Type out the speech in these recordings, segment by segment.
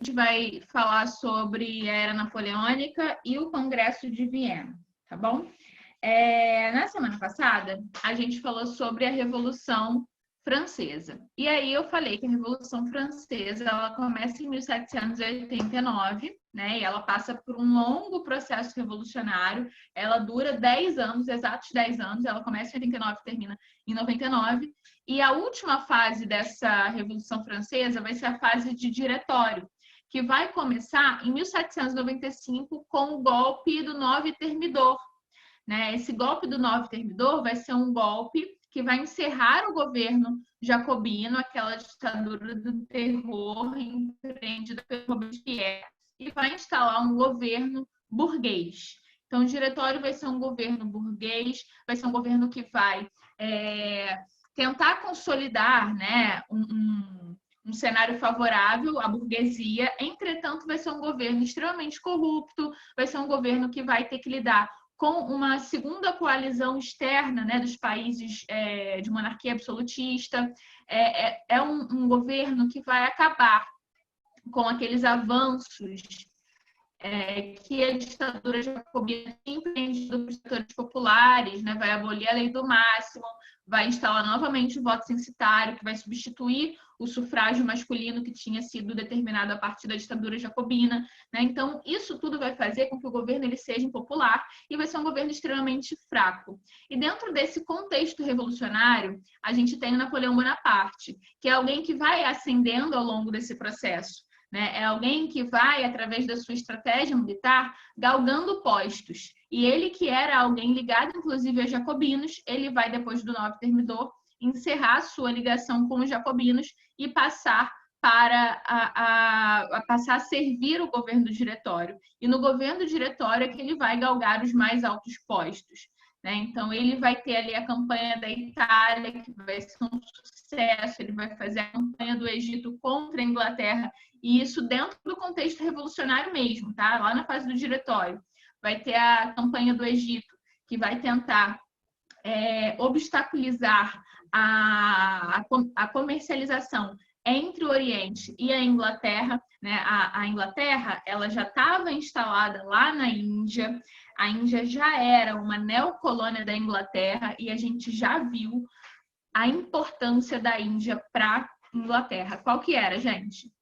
gente vai falar sobre a Era Napoleônica e o Congresso de Viena, tá bom? Na semana passada, a gente falou sobre a Revolução Francesa. E aí eu falei que a Revolução Francesa ela começa em 1789, né? E ela passa por um longo processo revolucionário. Ela dura 10 anos, exatos 10 anos. Ela começa em 89 e termina em 99. E a última fase dessa Revolução Francesa vai ser a fase de diretório, que vai começar em 1795 com o golpe do 9 Thermidor. Né? Esse golpe do 9 Thermidor vai ser um golpe que vai encerrar o governo jacobino, aquela ditadura do terror empreendida pelo Robespierre, e vai instalar um governo burguês. Então, o diretório vai ser um governo burguês, vai ser um governo que vai tentar consolidar, né, um cenário favorável à burguesia. Entretanto, vai ser um governo extremamente corrupto, vai ser um governo que vai ter que lidar com uma segunda coalizão externa, né, dos países de monarquia absolutista. É um governo que vai acabar com aqueles avanços que a ditadura jacobina tinha empreendido para os setores populares, né, vai abolir a lei do máximo, vai instalar novamente o voto censitário, que vai substituir o sufrágio masculino que tinha sido determinado a partir da ditadura jacobina. Né? Então, isso tudo vai fazer com que o governo ele seja impopular e vai ser um governo extremamente fraco. E dentro desse contexto revolucionário, a gente tem o Napoleão Bonaparte, que é alguém que vai ascendendo ao longo desse processo. Né? É alguém que vai, através da sua estratégia militar, galgando postos. E ele, que era alguém ligado, inclusive, a jacobinos, ele vai, depois do 9 Thermidor, encerrar sua ligação com os jacobinos e passar passar a servir o governo diretório. E no governo diretório é que ele vai galgar os mais altos postos. Né? Então, ele vai ter ali a campanha da Itália, que vai ser um sucesso, ele vai fazer a campanha do Egito contra a Inglaterra, e isso dentro do contexto revolucionário mesmo, tá? Lá na fase do diretório. Vai ter a campanha do Egito, que vai tentar obstaculizar a comercialização entre o Oriente e a Inglaterra. Né? A Inglaterra ela já estava instalada lá na Índia, a Índia já era uma neocolônia da Inglaterra e a gente já viu a importância da Índia para a Inglaterra. Qual que era, gente?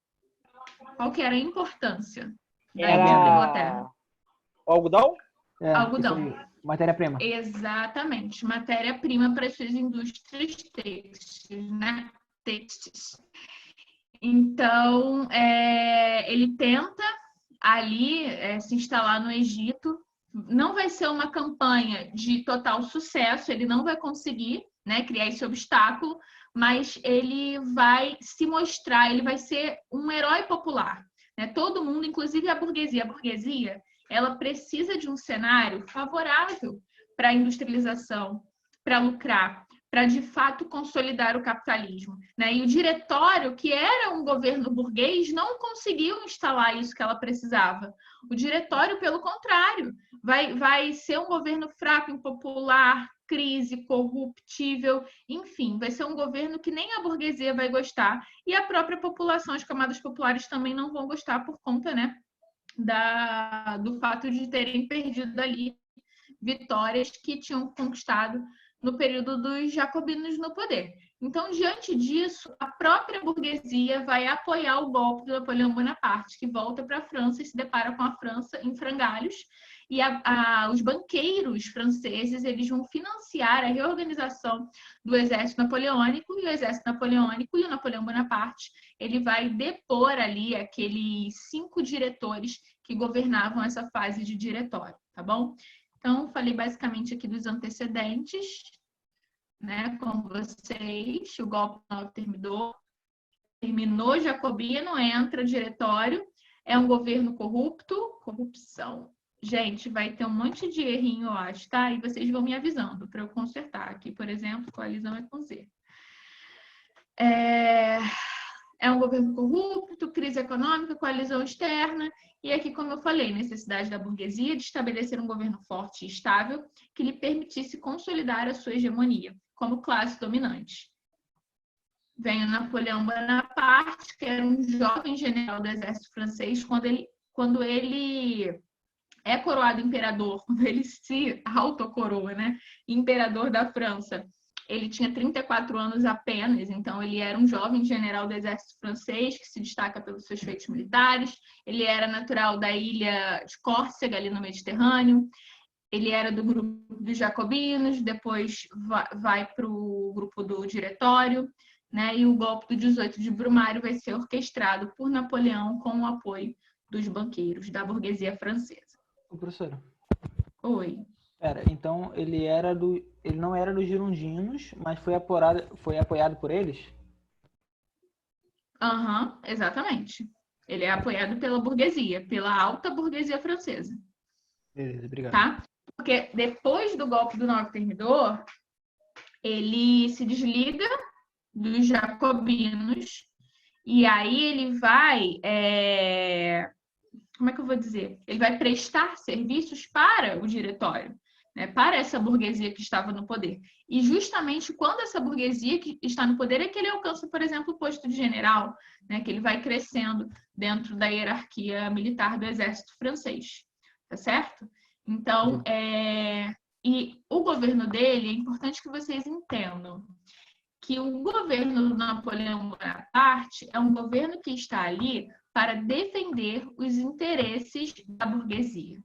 Qual que era a importância da Índia para a Inglaterra? O algodão? Algodão. Matéria-prima. Exatamente. Matéria-prima para as suas indústrias têxteis, né? Têxteis. Então, ele tenta ali se instalar no Egito. Não vai ser uma campanha de total sucesso, ele não vai conseguir, né, criar esse obstáculo, mas ele vai se mostrar, ele vai ser um herói popular. Né? Todo mundo, inclusive a burguesia, ela precisa de um cenário favorável para a industrialização, para lucrar, para de fato consolidar o capitalismo. Né? E o diretório, que era um governo burguês, não conseguiu instalar isso que ela precisava. O diretório, pelo contrário, vai ser um governo fraco, impopular, crise, corruptível, enfim, vai ser um governo que nem a burguesia vai gostar e a própria população, as camadas populares também não vão gostar por conta, né, do fato de terem perdido ali vitórias que tinham conquistado no período dos jacobinos no poder. Então, diante disso, a própria burguesia vai apoiar o golpe do Napoleão Bonaparte, que volta para a França e se depara com a França em frangalhos. E os banqueiros franceses eles vão financiar a reorganização do exército napoleônico, e o exército napoleônico e o Napoleão Bonaparte ele vai depor ali aqueles 5 diretores que governavam essa fase de diretório, tá bom? Então, falei basicamente aqui dos antecedentes, né, com vocês. O golpe não terminou jacobino, entra diretório, é um governo corrupto, corrupção. Gente, vai ter um monte de errinho, eu acho, tá? E vocês vão me avisando para eu consertar. Aqui, por exemplo, coalizão é com Z. É um governo corrupto, crise econômica, coalizão externa. E aqui, como eu falei, necessidade da burguesia de estabelecer um governo forte e estável que lhe permitisse consolidar a sua hegemonia como classe dominante. vem o Napoleão Bonaparte, que era um jovem general do exército francês, quando ele é coroado imperador, quando ele se autocoroa, né? Imperador da França. Ele tinha 34 anos apenas, então ele era um jovem general do exército francês que se destaca pelos seus feitos militares. Ele era natural da ilha de Córcega, ali no Mediterrâneo. Ele era do grupo dos jacobinos, depois vai para o grupo do diretório, né? E o golpe do 18 de Brumário vai ser orquestrado por Napoleão com o apoio dos banqueiros, da burguesia francesa. Professora. Oi. Então ele não era dos girondinos, mas foi apoiado por eles? Exatamente. Ele é apoiado pela burguesia, pela alta burguesia francesa. Beleza, obrigado. Tá? Porque depois do golpe do 9 Thermidor, ele se desliga dos jacobinos e aí ele vai, como é que eu vou dizer? Ele vai prestar serviços para o diretório, né? Para essa burguesia que estava no poder. E justamente quando essa burguesia que está no poder é que ele alcança, por exemplo, o posto de general, né? Que ele vai crescendo dentro da hierarquia militar do exército francês, tá certo? Então, e o governo dele, é importante que vocês entendam que o governo do Napoleão Bonaparte é um governo que está ali para defender os interesses da burguesia,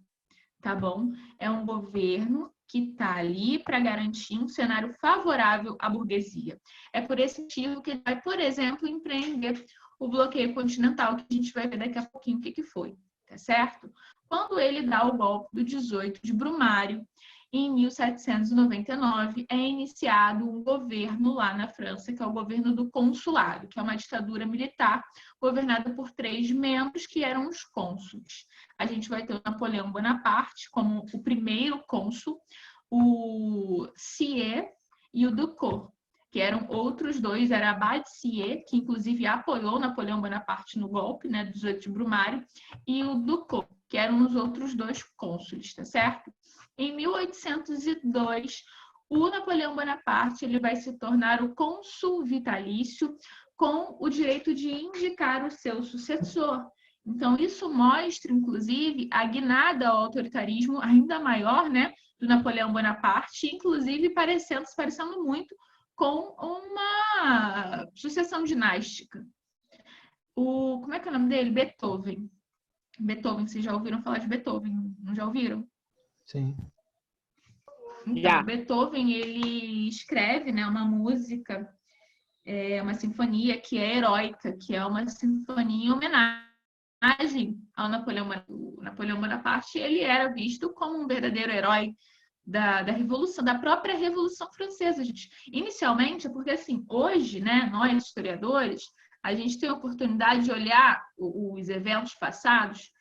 tá bom? É um governo que está ali para garantir um cenário favorável à burguesia. É por esse motivo que ele vai, por exemplo, empreender o bloqueio continental, que a gente vai ver daqui a pouquinho o que foi, tá certo? Quando ele dá o golpe do 18 de Brumário, em 1799, é iniciado um governo lá na França, que é o governo do consulado, que é uma ditadura militar governada por 3 membros, que eram os cônsules. A gente vai ter o Napoleão Bonaparte como o primeiro cônsul, o Sieyès e o Ducos, que eram outros dois, era Abad Sieyès, que inclusive apoiou Napoleão Bonaparte no golpe, né, do 18 de Brumário, e o Ducos, que eram os outros 2 cônsules, tá certo? Em 1802, o Napoleão Bonaparte ele vai se tornar o cônsul vitalício com o direito de indicar o seu sucessor. Então, isso mostra, inclusive, a guinada ao autoritarismo ainda maior, né, do Napoleão Bonaparte, inclusive se parecendo muito com uma sucessão dinástica. Como é que é o nome dele? Beethoven. Beethoven, vocês já ouviram falar de Beethoven? Não já ouviram? Sim. Então, Beethoven, ele escreve, né, uma música, uma sinfonia que é heróica, que é uma sinfonia em homenagem ao Napoleão Bonaparte. Ele era visto como um verdadeiro herói da Revolução, da própria Revolução Francesa, gente. Inicialmente, porque assim, hoje, né, nós historiadores, a gente tem a oportunidade de olhar os eventos passados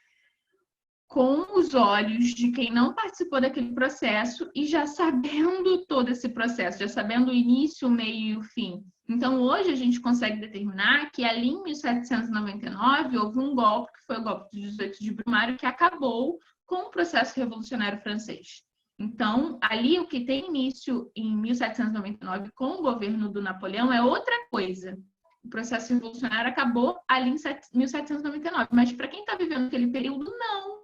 com os olhos de quem não participou daquele processo e já sabendo todo esse processo, já sabendo o início, o meio e o fim. Então, hoje a gente consegue determinar que ali em 1799 houve um golpe, que foi o golpe do 18 de Brumário, que acabou com o processo revolucionário francês. Então, ali o que tem início em 1799 com o governo do Napoleão é outra coisa. O processo revolucionário acabou ali em 1799, mas para quem está vivendo aquele período, não.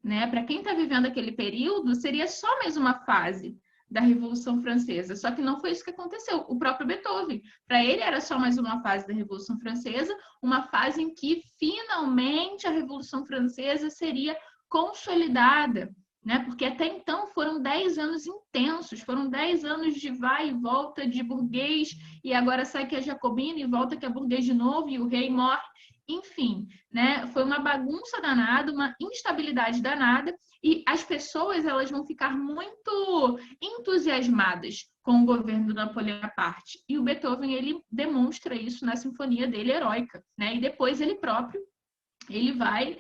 Né? Para quem está vivendo aquele período, seria só mais uma fase da Revolução Francesa. Só que não foi isso que aconteceu. O próprio Beethoven, para ele era só mais uma fase da Revolução Francesa, uma fase em que finalmente a Revolução Francesa seria consolidada, né? Porque até então foram 10 anos intensos, foram 10 anos de vai e volta de burguês, e agora sai que é jacobino e volta que é burguês de novo, e o rei morre. Enfim, né? Foi uma bagunça danada, uma instabilidade danada, e as pessoas elas vão ficar muito entusiasmadas com o governo do Napoleão Bonaparte. E o Beethoven ele demonstra isso na sinfonia dele heróica, né? E depois ele próprio ele vai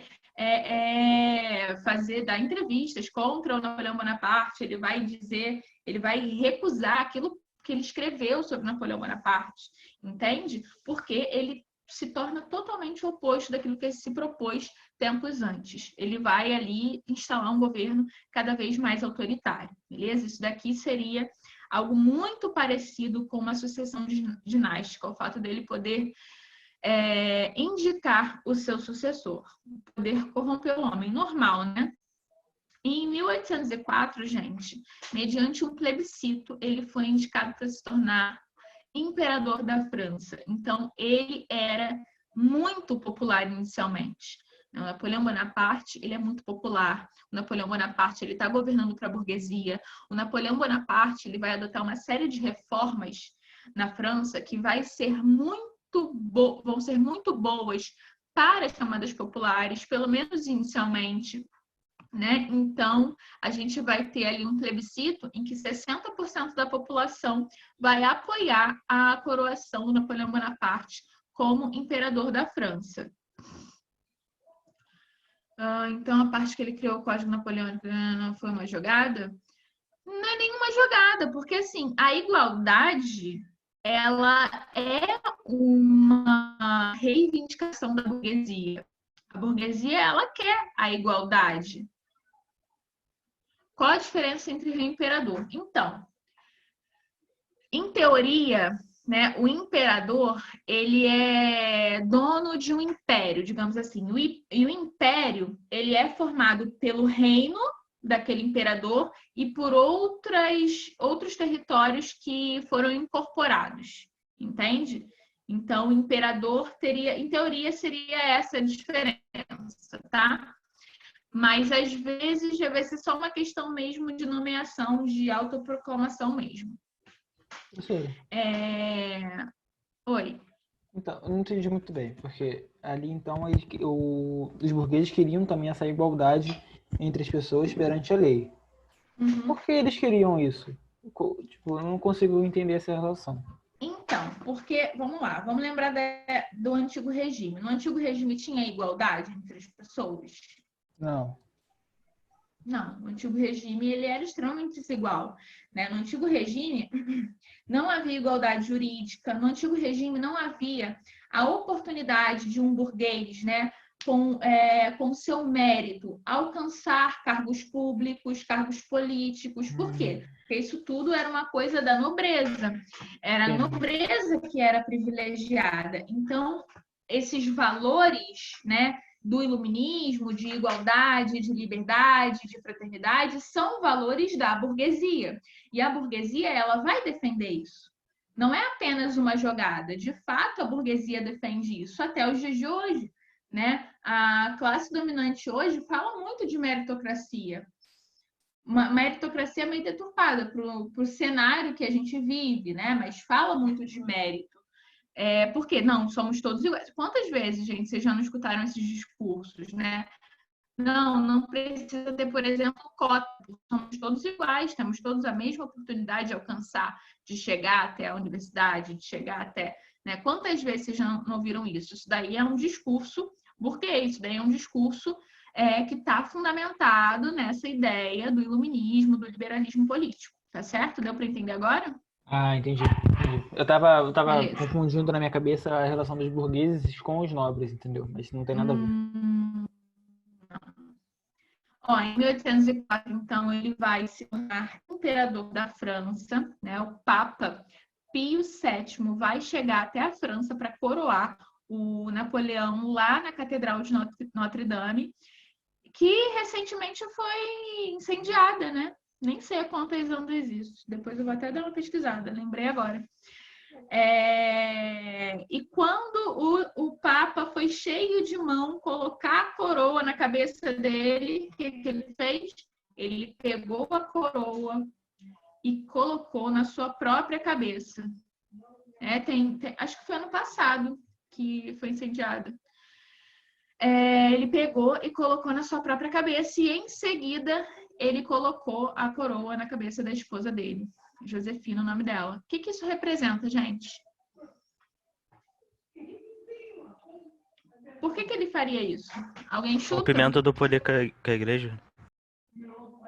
dar entrevistas contra o Napoleão Bonaparte, ele vai recusar aquilo que ele escreveu sobre Napoleão Bonaparte, entende? Porque ele se torna totalmente oposto daquilo que ele se propôs tempos antes. Ele vai ali instalar um governo cada vez mais autoritário, beleza? Isso daqui seria algo muito parecido com uma sucessão dinástica, o fato dele poder indicar o seu sucessor, poder corromper o homem, normal, né? E em 1804, gente, mediante um plebiscito, ele foi indicado para se tornar imperador da França. Então, ele era muito popular inicialmente. O Napoleão Bonaparte, ele é muito popular. O Napoleão Bonaparte, ele está governando para a burguesia. O Napoleão Bonaparte, ele vai adotar uma série de reformas na França que vão ser muito boas para as camadas populares, pelo menos inicialmente, né? Então, a gente vai ter ali um plebiscito em que 60% da população vai apoiar a coroação do Napoleão Bonaparte como imperador da França. Então, a parte que ele criou o Código Napoleônico não foi uma jogada? Não é nenhuma jogada, porque assim, a igualdade, ela é uma reivindicação da burguesia. A burguesia, ela quer a igualdade. Qual a diferença entre rei e imperador? Então, em teoria, né, o imperador, ele é dono de um império, digamos assim. E o império, ele é formado pelo reino daquele imperador e por outros territórios que foram incorporados, entende? Então, o imperador teria, em teoria, seria essa a diferença, tá? Mas, às vezes, vai ser só uma questão mesmo de nomeação, de autoproclamação mesmo. Oi. Então, eu não entendi muito bem, porque ali, então, os burgueses queriam também essa igualdade entre as pessoas perante a lei. Uhum. Por que eles queriam isso? Tipo, eu não consigo entender essa relação. Então, porque, vamos lá, vamos lembrar do antigo regime. No antigo regime tinha igualdade entre as pessoas? Não. Não, no antigo regime ele era extremamente desigual, né? No antigo regime não havia igualdade jurídica, no antigo regime não havia a oportunidade de um burguês, né, com seu mérito, alcançar cargos públicos, cargos políticos. Por quê? Porque isso tudo era uma coisa da nobreza. Era a nobreza que era privilegiada. Então, esses valores, né, do iluminismo, de igualdade, de liberdade, de fraternidade, são valores da burguesia. E a burguesia, ela vai defender isso. Não é apenas uma jogada. De fato, a burguesia defende isso até os dias de hoje, né? A classe dominante hoje fala muito de meritocracia. Uma meritocracia meio deturpada para o cenário que a gente vive, né? Mas fala muito de mérito. Porque não, somos todos iguais. Quantas vezes, gente, vocês já não escutaram esses discursos, né? Não precisa ter, por exemplo, cota. Somos todos iguais, temos todos a mesma oportunidade de alcançar, de chegar até a universidade, de chegar até... Né? Quantas vezes vocês já não ouviram isso? Isso daí é um discurso burguês, isso daí é um discurso que está fundamentado nessa ideia do iluminismo, do liberalismo político. Tá certo? Deu para entender agora? Ah, entendi. Eu tava confundindo na minha cabeça a relação dos burgueses com os nobres, entendeu? Mas não tem nada a ver. Em 1804, então, ele vai se tornar imperador da França, né? O Papa Pio VII vai chegar até a França para coroar o Napoleão lá na Catedral de Notre Dame, que recentemente foi incendiada, né? Nem sei há quantos anos existe. Depois eu vou até dar uma pesquisada, lembrei agora. E quando o Papa foi cheio de mão colocar a coroa na cabeça dele, o que ele fez? Ele pegou a coroa e colocou na sua própria cabeça. Acho que foi ano passado que foi incendiada. Ele pegou e colocou na sua própria cabeça e, em seguida, ele colocou a coroa na cabeça da esposa dele, Josefina, o nome dela. O que isso representa, gente? Por que ele faria isso? Alguém chuta? Rompimento do poder com a igreja? Não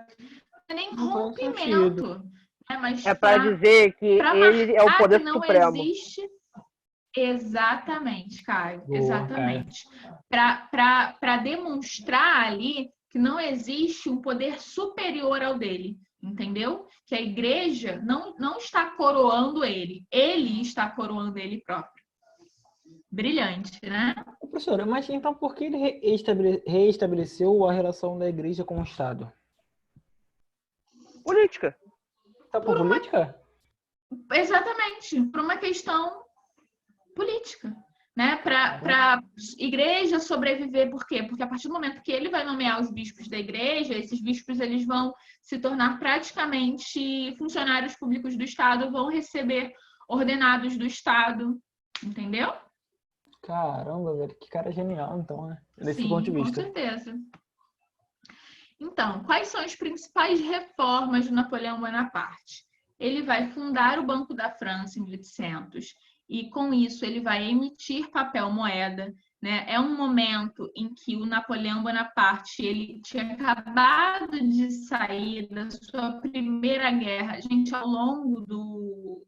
é nem rompimento. Mas para dizer que ele é o poder que não supremo. Existe... Exatamente, Caio. Exatamente. Para demonstrar ali que não existe um poder superior ao dele, entendeu? Que a igreja não está coroando ele está coroando ele próprio. Brilhante, né? Professora, mas então por que ele reestabeleceu a relação da igreja com o Estado? Política. Tá por política? Exatamente, por uma questão política, né? Para a igreja sobreviver, por quê? Porque a partir do momento que ele vai nomear os bispos da igreja, esses bispos eles vão se tornar praticamente funcionários públicos do Estado, vão receber ordenados do Estado, entendeu? Caramba, velho, que cara genial, então, né? Desse Sim, ponto de com vista. certeza. Então, quais são as principais reformas de Napoleão Bonaparte? Ele vai fundar o Banco da França em 1800 e, com isso, ele vai emitir papel moeda, né? É um momento em que o Napoleão Bonaparte ele tinha acabado de sair da sua primeira guerra. Gente, ao longo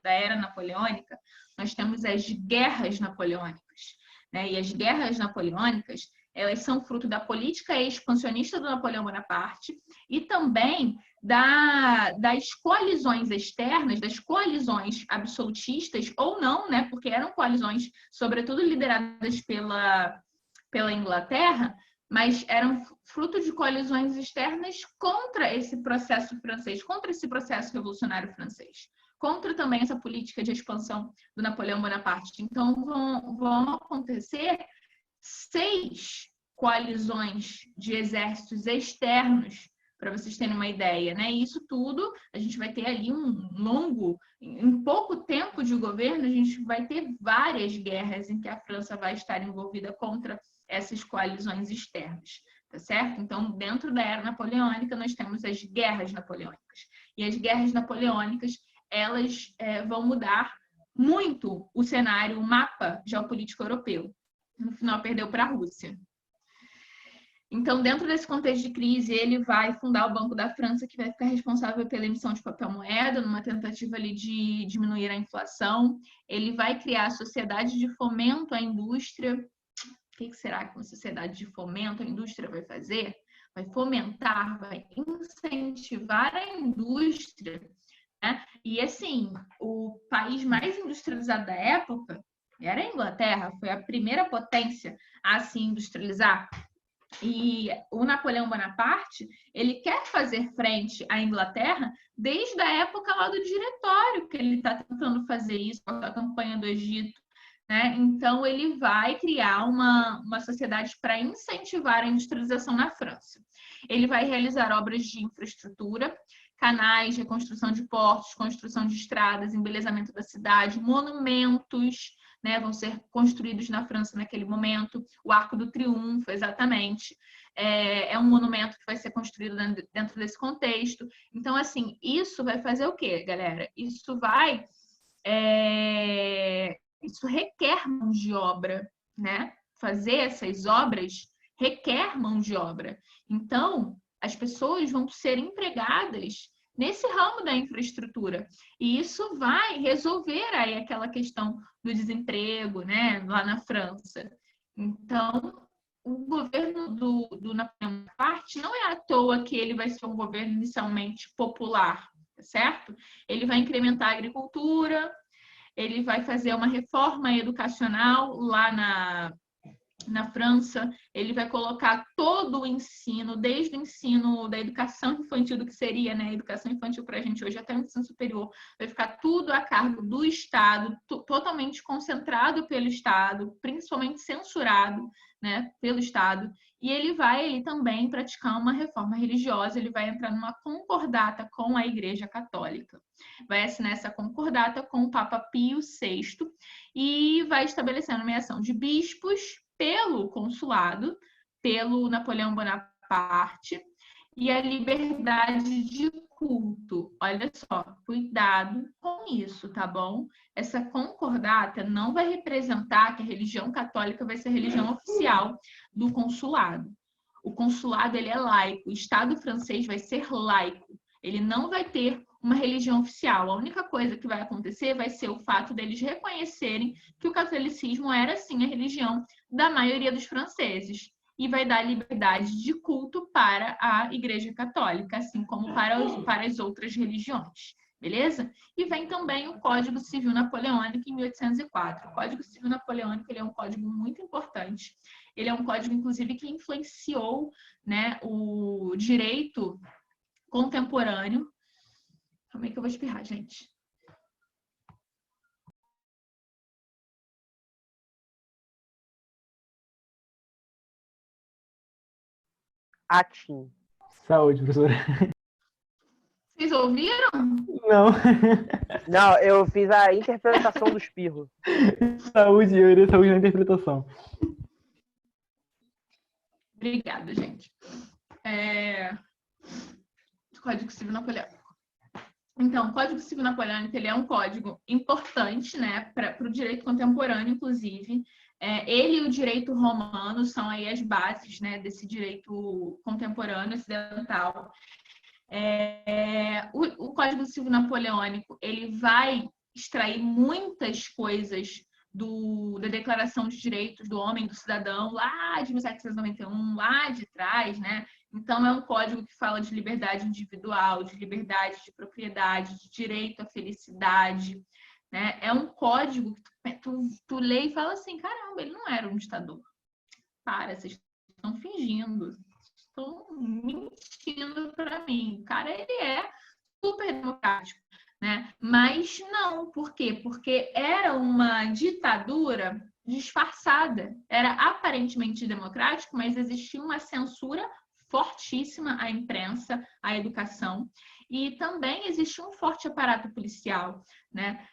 da era napoleônica, nós temos as guerras napoleônicas, né? E as guerras napoleônicas, elas são fruto da política expansionista do Napoleão Bonaparte e também das coalizões externas, das coalizões absolutistas ou não, né? Porque eram coalizões, sobretudo, lideradas pela Inglaterra, mas eram fruto de coalizões externas contra esse processo francês, contra esse processo revolucionário francês, contra também essa política de expansão do Napoleão Bonaparte. Então, vão acontecer 6 coalizões de exércitos externos, para vocês terem uma ideia, né? E isso tudo, a gente vai ter ali em pouco tempo de governo, a gente vai ter várias guerras em que a França vai estar envolvida contra essas coalizões externas, tá certo? Então, dentro da era napoleônica, nós temos as guerras napoleônicas. E as guerras napoleônicas, elas vão mudar muito o cenário, o mapa geopolítico europeu. No final, perdeu para a Rússia. Então, dentro desse contexto de crise, ele vai fundar o Banco da França, que vai ficar responsável pela emissão de papel moeda, numa tentativa ali de diminuir a inflação. Ele vai criar a Sociedade de Fomento à Indústria. O que será que uma sociedade de fomento à indústria vai fazer? Vai fomentar, vai incentivar a indústria, né? E, assim, o país mais industrializado da época era a Inglaterra, foi a primeira potência a se industrializar. E o Napoleão Bonaparte, ele quer fazer frente à Inglaterra desde a época lá do Diretório, que ele está tentando fazer isso, a campanha do Egito, né? Então, ele vai criar uma sociedade para incentivar a industrialização na França. Ele vai realizar obras de infraestrutura, canais, reconstrução de portos, construção de estradas, embelezamento da cidade, monumentos, né, vão ser construídos na França naquele momento. O Arco do Triunfo, exatamente. É um monumento que vai ser construído dentro desse contexto. Então, assim, isso vai fazer o quê, galera? Isso requer mão de obra, né? Fazer essas obras requer mão de obra. Então, as pessoas vão ser empregadas nesse ramo da infraestrutura. E isso vai resolver aí aquela questão do desemprego, né, lá na França. Então, o governo do Napoleão Bonaparte não é à toa que ele vai ser um governo inicialmente popular, certo? Ele vai incrementar a agricultura, ele vai fazer uma reforma educacional lá na França, ele vai colocar todo o ensino, desde o ensino da educação infantil, do que seria, né, a educação infantil para a gente hoje, até o ensino superior, vai ficar tudo a cargo do Estado, totalmente concentrado pelo Estado, principalmente censurado, né, pelo Estado, e ele vai também praticar uma reforma religiosa, ele vai entrar numa concordata com a Igreja Católica, vai assinar essa concordata com o Papa Pio VI e vai estabelecer a nomeação de bispos pelo consulado, pelo Napoleão Bonaparte, e a liberdade de culto. Olha só, cuidado com isso, tá bom? Essa concordata não vai representar que a religião católica vai ser a religião oficial do consulado. O consulado, ele é laico, o Estado francês vai ser laico. Ele não vai ter uma religião oficial. A única coisa que vai acontecer vai ser o fato deles reconhecerem que o catolicismo era, sim, a religião da maioria dos franceses. e vai dar liberdade de culto para a Igreja Católica, assim como para as outras religiões. Beleza? E vem também o Código Civil Napoleônico em 1804. O Código Civil Napoleônico ele é um código muito importante. Ele é um código, inclusive, que influenciou, né, o direito contemporâneo. Como é que eu vou espirrar, gente? Atim. Saúde, professora. Vocês ouviram? Não. Não, eu fiz a interpretação do espirro. Saúde, eu iria saúde na interpretação. Obrigada, gente. Código Civil Napoleônico. Então, o Código Civil Napoleônico ele é um código importante, né, para o direito contemporâneo, inclusive. Ele e o direito romano são aí as bases, né, desse direito contemporâneo ocidental. O Código Civil Napoleônico ele vai extrair muitas coisas da Declaração de Direitos do Homem e do Cidadão, lá de 1791, lá de trás, né? Então, é um código que fala de liberdade individual, de liberdade de propriedade, de direito à felicidade, né? É um código que tu lê e fala assim, caramba, ele não era um ditador. Para, vocês estão fingindo, estão mentindo para mim. O cara, ele é super democrático, né? Mas não, por quê? Porque era uma ditadura disfarçada. Era aparentemente democrático, mas existia uma censura fortíssima à imprensa, à educação, e também existia um forte aparato policial, né?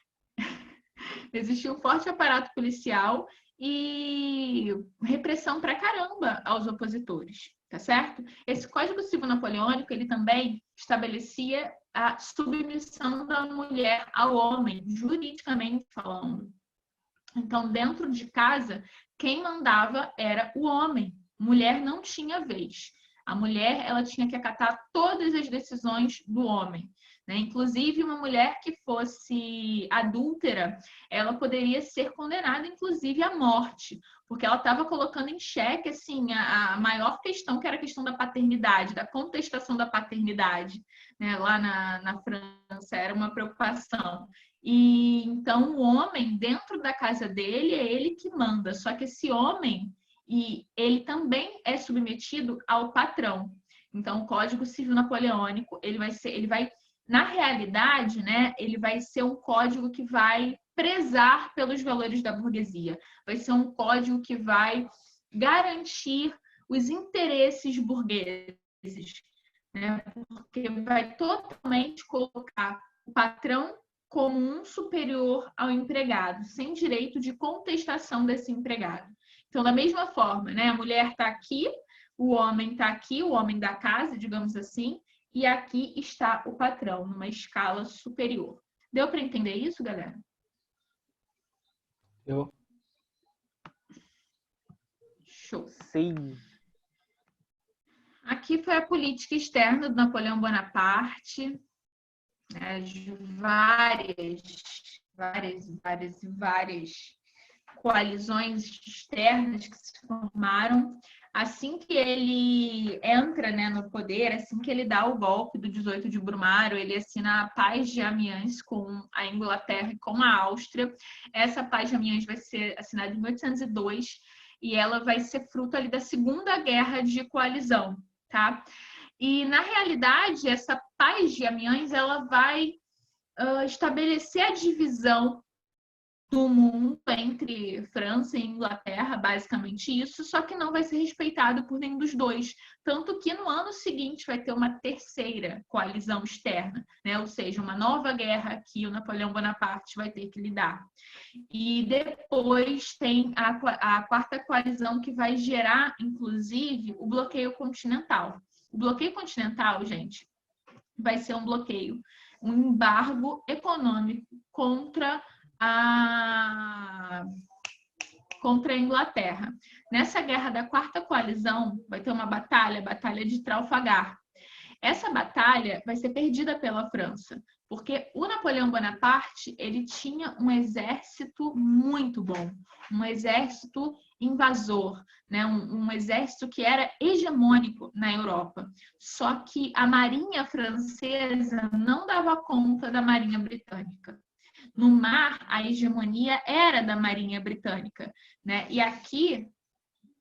Existia um forte aparato policial e repressão pra caramba aos opositores, tá certo? Esse Código Civil Napoleônico, ele também estabelecia a submissão da mulher ao homem, juridicamente falando. Então, dentro de casa, quem mandava era o homem. Mulher não tinha vez. A mulher, ela tinha que acatar todas as decisões do homem, né? Inclusive, uma mulher que fosse adúltera, ela poderia ser condenada, inclusive, à morte, porque ela estava colocando em xeque, assim, a maior questão, que era a questão da paternidade, da contestação da paternidade, né? Lá na França, era uma preocupação. E então, o homem, dentro da casa dele, é ele que manda, só que esse homem... E ele também é submetido ao patrão. Então, o Código Civil Napoleônico, ele vai, na realidade, né, ele vai ser um código que vai prezar pelos valores da burguesia. Vai ser um código que vai garantir os interesses burgueses, né, porque vai totalmente colocar o patrão como um superior ao empregado, sem direito de contestação desse empregado. Então, da mesma forma, né? A mulher está aqui, o homem está aqui, o homem da casa, digamos assim, e aqui está o patrão, numa escala superior. Deu para entender isso, galera? Eu. Show. Sim. Aqui foi a política externa do Napoleão Bonaparte, né? Várias coalizões externas que se formaram. Assim que ele entra, né, no poder, assim que ele dá o golpe do 18 de Brumário, ele assina a Paz de Amiens com a Inglaterra e com a Áustria. Essa Paz de Amiens vai ser assinada em 1802 e ela vai ser fruto ali da Segunda Guerra de Coalizão, tá? E, na realidade, essa Paz de Amiens, ela vai estabelecer a divisão do mundo entre França e Inglaterra, basicamente isso, só que não vai ser respeitado por nenhum dos dois. Tanto que no ano seguinte vai ter uma terceira coalizão externa, né? Ou seja, uma nova guerra que o Napoleão Bonaparte vai ter que lidar. E depois tem a quarta coalizão que vai gerar, inclusive, o bloqueio continental. O bloqueio continental, gente, vai ser um bloqueio, um embargo econômico contra a Inglaterra. Nessa guerra da quarta coalizão, vai ter uma batalha, a Batalha de Trafalgar. Essa batalha vai ser perdida pela França, porque o Napoleão Bonaparte, ele tinha um exército muito bom, um exército invasor, né? Um exército que era hegemônico na Europa. Só que a marinha francesa não dava conta da marinha britânica. No mar, a hegemonia era da marinha britânica, né? E aqui,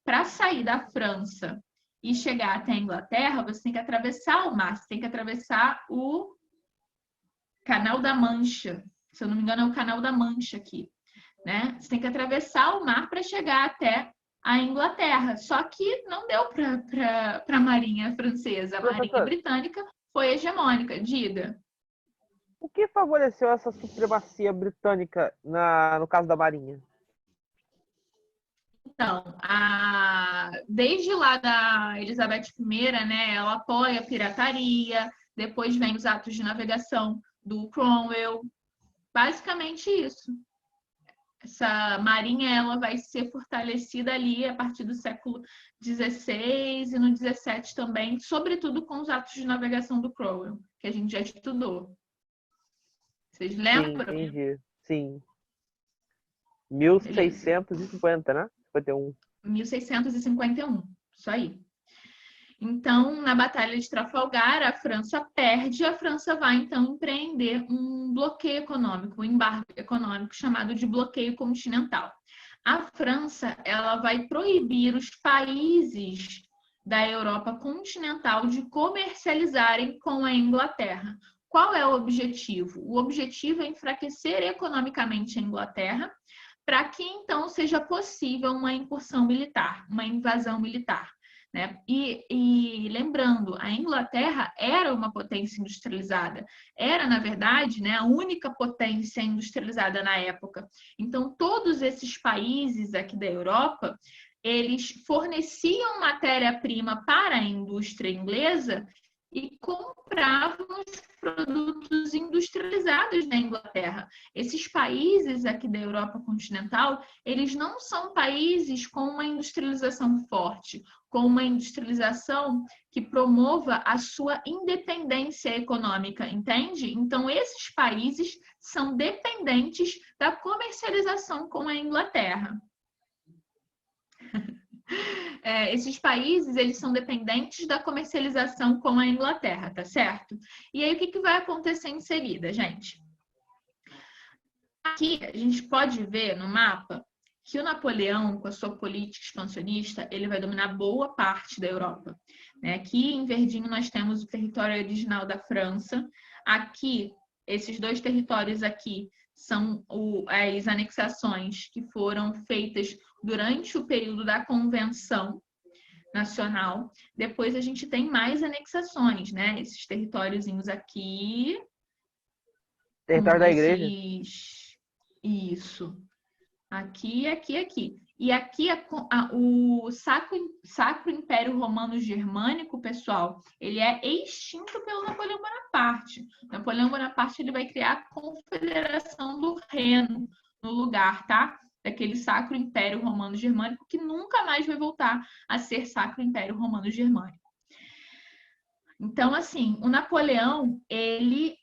para sair da França e chegar até a Inglaterra, você tem que atravessar o mar, você tem que atravessar o Canal da Mancha. Se eu não me engano, é o Canal da Mancha aqui, né? Você tem que atravessar o mar para chegar até a Inglaterra. Só que não deu para a marinha francesa. A marinha britânica foi hegemônica. Diga. O que favoreceu essa supremacia britânica no caso da Marinha? Então, desde lá da Elizabeth I, né, ela apoia a pirataria, depois vem os atos de navegação do Cromwell. Basicamente isso. Essa marinha ela vai ser fortalecida ali a partir do século XVI e no XVII também, sobretudo com os atos de navegação do Cromwell, que a gente já estudou. Vocês lembram? Sim, entendi. Sim. 1650, né? 51. 1651, isso aí. Então, na Batalha de Trafalgar, a França perde, a França vai, então, empreender um bloqueio econômico, um embargo econômico chamado de bloqueio continental. A França, ela vai proibir os países da Europa continental de comercializarem com a Inglaterra. Qual é o objetivo? O objetivo é enfraquecer economicamente a Inglaterra, para que, então, seja possível uma incursão militar, uma invasão militar. Né? E lembrando, a Inglaterra era uma potência industrializada, era, na verdade, né, a única potência industrializada na época. Então, todos esses países aqui da Europa, eles forneciam matéria-prima para a indústria inglesa e compravam os produtos industrializados da Inglaterra. Esses países aqui da Europa continental, eles não são países com uma industrialização forte, com uma industrialização que promova a sua independência econômica, entende? Então, esses países são dependentes da comercialização com a Inglaterra. Esses países, eles são dependentes da comercialização com a Inglaterra, tá certo? E aí, o que vai acontecer em seguida, gente? Aqui, a gente pode ver no mapa que o Napoleão, com a sua política expansionista, ele vai dominar boa parte da Europa. Né? Aqui, em verdinho, nós temos o território original da França. Aqui, esses dois territórios aqui são as anexações que foram feitas durante o período da Convenção Nacional. Depois a gente tem mais anexações, né? Esses territóriozinhos aqui. Território da igreja? Isso. Aqui, aqui, aqui. E aqui o Sacro Império Romano Germânico, pessoal, ele é extinto pelo Napoleão Bonaparte. Napoleão Bonaparte ele vai criar a Confederação do Reno no lugar, tá? Daquele Sacro Império Romano Germânico, que nunca mais vai voltar a ser Sacro Império Romano Germânico. Então, assim, o Napoleão, ele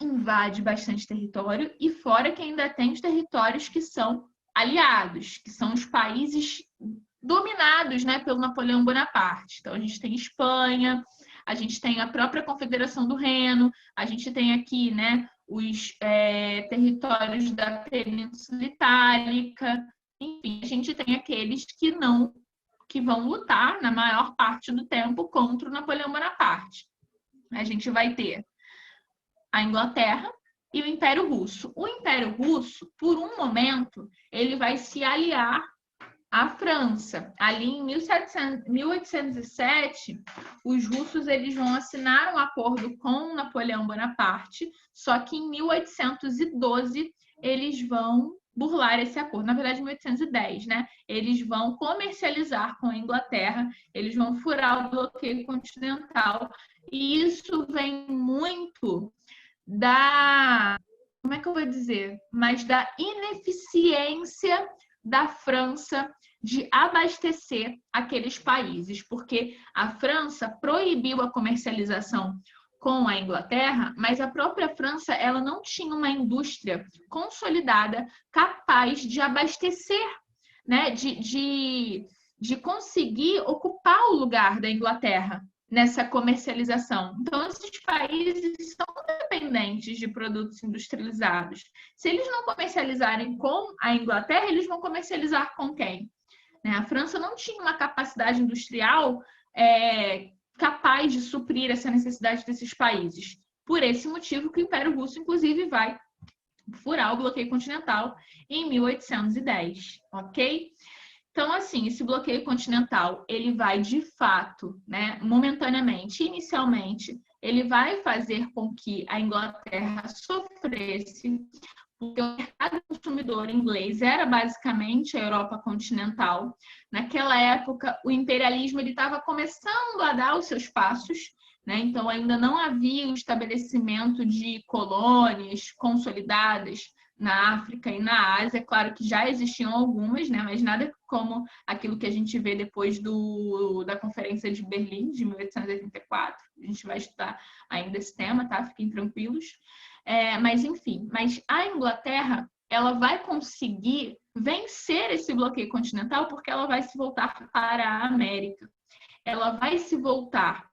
invade bastante território, e fora que ainda tem os territórios que são aliados, que são os países dominados, né, pelo Napoleão Bonaparte. Então, a gente tem Espanha, a gente tem a própria Confederação do Reno, a gente tem aqui, né, os territórios da Península Itálica, enfim, a gente tem aqueles que vão lutar na maior parte do tempo contra o Napoleão Bonaparte. A gente vai ter a Inglaterra e o Império Russo. O Império Russo, por um momento, ele vai se aliar à França. Ali em 1807, os russos eles vão assinar um acordo com Napoleão Bonaparte, só que em 1812 eles vão burlar esse acordo. Na verdade, em 1810, né? Eles vão comercializar com a Inglaterra, eles vão furar o bloqueio continental, e isso vem muito como é que eu vou dizer? Mas da ineficiência da França de abastecer aqueles países, porque a França proibiu a comercialização com a Inglaterra, mas a própria França ela não tinha uma indústria consolidada capaz de abastecer, né, de conseguir ocupar o lugar da Inglaterra nessa comercialização. Então, esses países são dependentes de produtos industrializados. Se eles não comercializarem com a Inglaterra, eles vão comercializar com quem? Né? A França não tinha uma capacidade industrial capaz de suprir essa necessidade desses países. Por esse motivo que o Império Russo, inclusive, vai furar o bloqueio continental em 1810, ok? Então, assim, esse bloqueio continental, ele vai, de fato, né, momentaneamente, inicialmente, ele vai fazer com que a Inglaterra sofresse, porque o mercado consumidor inglês era basicamente a Europa continental. Naquela época, o imperialismo estava começando a dar os seus passos, né? Então, ainda não havia o estabelecimento de colônias consolidadas na África e na Ásia. Claro que já existiam algumas, né? Mas nada como aquilo que a gente vê depois da Conferência de Berlim, de 1884. A gente vai estudar ainda esse tema, tá? Fiquem tranquilos. Mas, enfim, a Inglaterra, ela vai conseguir vencer esse bloqueio continental porque ela vai se voltar para a América. Ela vai se voltar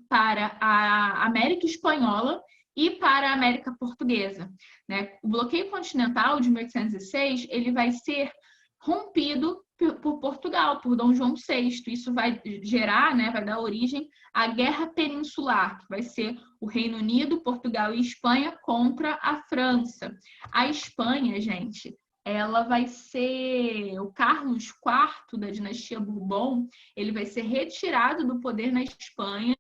para a América Espanhola e para a América Portuguesa, né? O bloqueio continental de 1806, ele vai ser rompido por Portugal, por Dom João VI. Isso vai gerar, né, vai dar origem à Guerra Peninsular, que vai ser o Reino Unido, Portugal e Espanha contra a França. A Espanha, gente, ela vai ser o Carlos IV da dinastia Bourbon, ele vai ser retirado do poder na Espanha.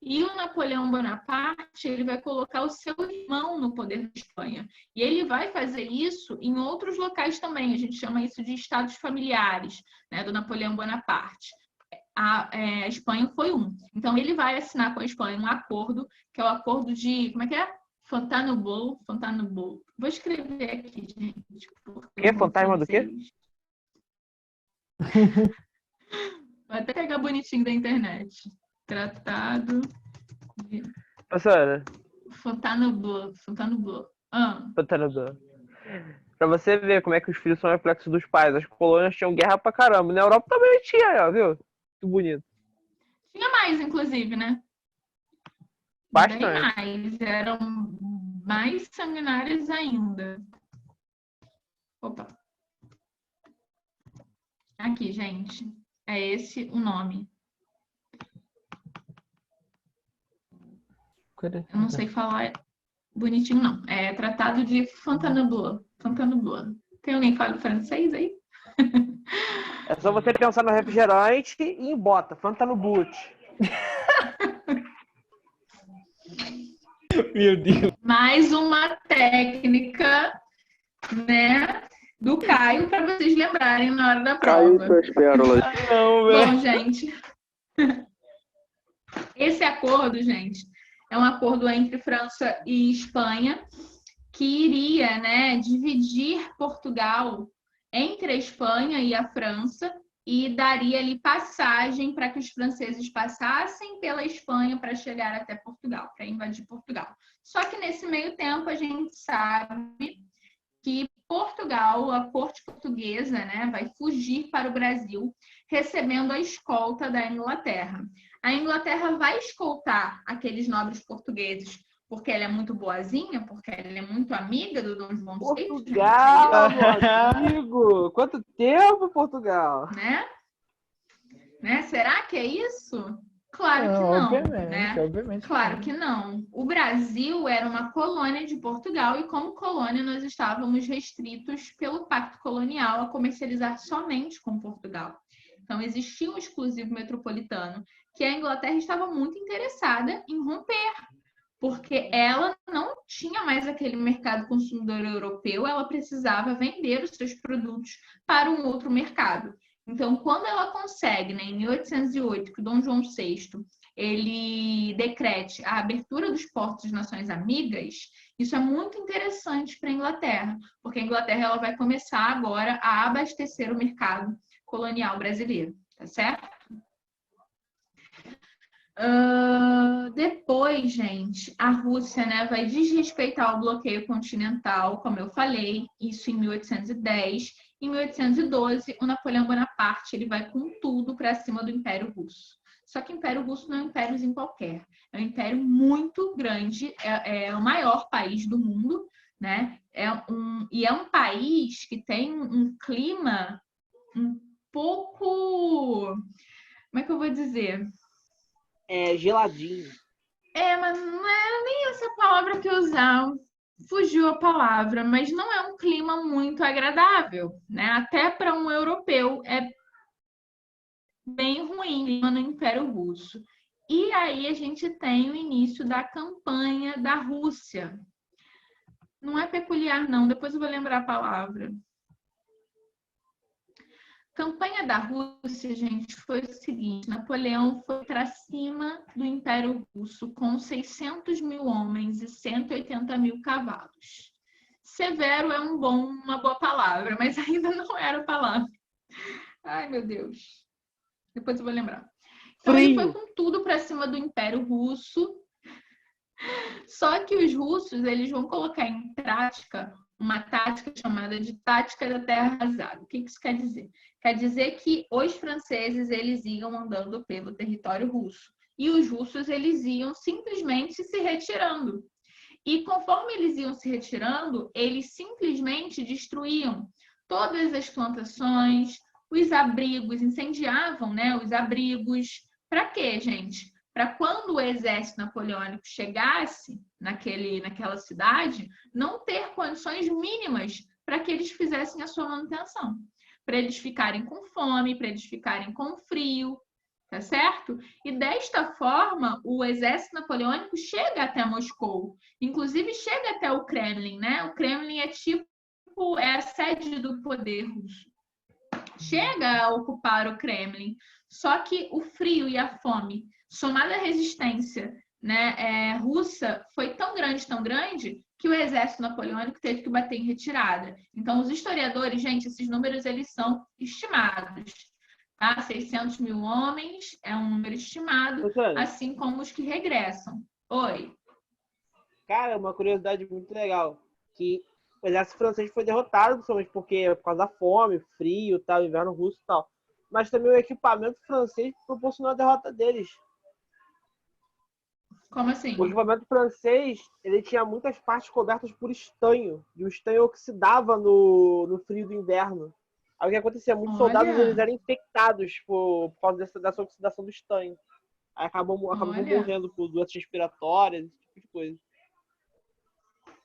E o Napoleão Bonaparte, ele vai colocar o seu irmão no poder da Espanha. E ele vai fazer isso em outros locais também. A gente chama isso de estados familiares, né, do Napoleão Bonaparte. A Espanha foi um. Então, ele vai assinar com a Espanha um acordo, que é o acordo de... Como é que é? Fontainebleau. Vou escrever aqui, gente. Que? Fantasma do quê? Vou até pegar bonitinho da internet. Tratado de Professora, Fontainebleau. Fontainebleau. Pra você ver como é que os filhos são reflexos dos pais. As colônias tinham guerra pra caramba. Na Europa também tinha, ó, viu? Que bonito. Tinha mais, inclusive, né? Bastante. Bem mais. Eram mais sanguinárias ainda. Opa. Aqui, gente. É esse o nome. Eu não sei falar bonitinho, não. É Tratado de Fontainebleau. Tem alguém que fala francês aí? É só você pensar no refrigerante e em bota. Fontainebleau. Meu Deus. Mais uma técnica, né, do Caio para vocês lembrarem na hora da Caiu prova. suas pérolas. Não, velho. Bom, gente, esse acordo, gente, é um acordo entre França e Espanha que iria, né, dividir Portugal entre a Espanha e a França e daria ali passagem para que os franceses passassem pela Espanha para chegar até Portugal, para invadir Portugal. Só que nesse meio tempo a gente sabe que Portugal, a corte portuguesa, né, vai fugir para o Brasil, recebendo a escolta da Inglaterra. A Inglaterra vai escoltar aqueles nobres portugueses porque ela é muito boazinha, porque ela é muito amiga do Dom João VI. Portugal, meu amigo! Quanto tempo, Portugal? Né? Será que é isso? Claro que não, né? Obviamente. Claro que não. O Brasil era uma colônia de Portugal e, como colônia, nós estávamos restritos pelo Pacto Colonial a comercializar somente com Portugal. Então, existia um exclusivo metropolitano que a Inglaterra estava muito interessada em romper, porque ela não tinha mais aquele mercado consumidor europeu, ela precisava vender os seus produtos para um outro mercado. Então, quando ela consegue, né, em 1808, que o Dom João VI ele decrete a abertura dos portos das nações amigas, isso é muito interessante para a Inglaterra, porque a Inglaterra ela vai começar agora a abastecer o mercado colonial brasileiro, tá certo? Depois, gente, a Rússia, né, vai desrespeitar o bloqueio continental, como eu falei, isso em 1810, Em 1812, o Napoleão Bonaparte ele vai com tudo para cima do Império Russo. Só que o Império Russo não é um impériozinho qualquer. É um império muito grande, é o maior país do mundo, né? E é um país que tem um clima um pouco... Como é que eu vou dizer? Geladinho. Mas não é nem essa palavra que eu usar. Fugiu a palavra, mas não é um clima muito agradável, né? Até para um europeu é bem ruim no Império Russo. E aí a gente tem o início da campanha da Rússia. Não é peculiar, não, depois eu vou lembrar a palavra. Campanha da Rússia, gente, foi o seguinte: Napoleão foi para cima do Império Russo com 600 mil homens e 180 mil cavalos. Severo é uma boa palavra, mas ainda não era a palavra. Ai, meu Deus. Depois eu vou lembrar. Então, ele foi com tudo para cima do Império Russo. Só que os russos, eles vão colocar em prática uma tática chamada de tática da terra arrasada. O que isso quer dizer? Quer dizer que os franceses, eles iam andando pelo território russo. E os russos, eles iam simplesmente se retirando. E conforme eles iam se retirando, eles simplesmente destruíam todas as plantações, os abrigos, incendiavam, né, os abrigos. Para quê, gente? Para quando o exército napoleônico chegasse naquela cidade, não ter condições mínimas para que eles fizessem a sua manutenção. Para eles ficarem com fome, para eles ficarem com frio, tá certo? E desta forma, o exército napoleônico chega até Moscou, inclusive chega até o Kremlin, né? O Kremlin é a sede do poder russo. Chega a ocupar o Kremlin, só que o frio e a fome, somada à resistência, né, russa, foi tão grande, que o exército napoleônico teve que bater em retirada. Então, os historiadores, gente, esses números eles são estimados. Tá? 600 mil homens é um número estimado, assim como os que regressam. Oi. Cara, uma curiosidade muito legal, que o exército francês foi derrotado, principalmente por causa da fome, frio, tal, inverno russo e tal. Mas também o equipamento francês proporcionou a derrota deles. Como assim? O equipamento francês, ele tinha muitas partes cobertas por estanho, e o estanho oxidava no frio do inverno. Aí o que acontecia? Muitos soldados eles eram infectados por causa dessa oxidação do estanho. Aí acabam morrendo por doenças respiratórias, esse tipo de coisa.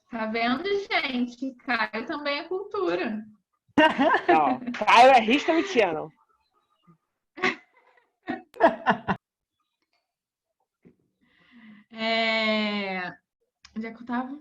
Tá vendo, gente? Caio também é cultura. Não, Caio é History Channel. Onde é que eu tava?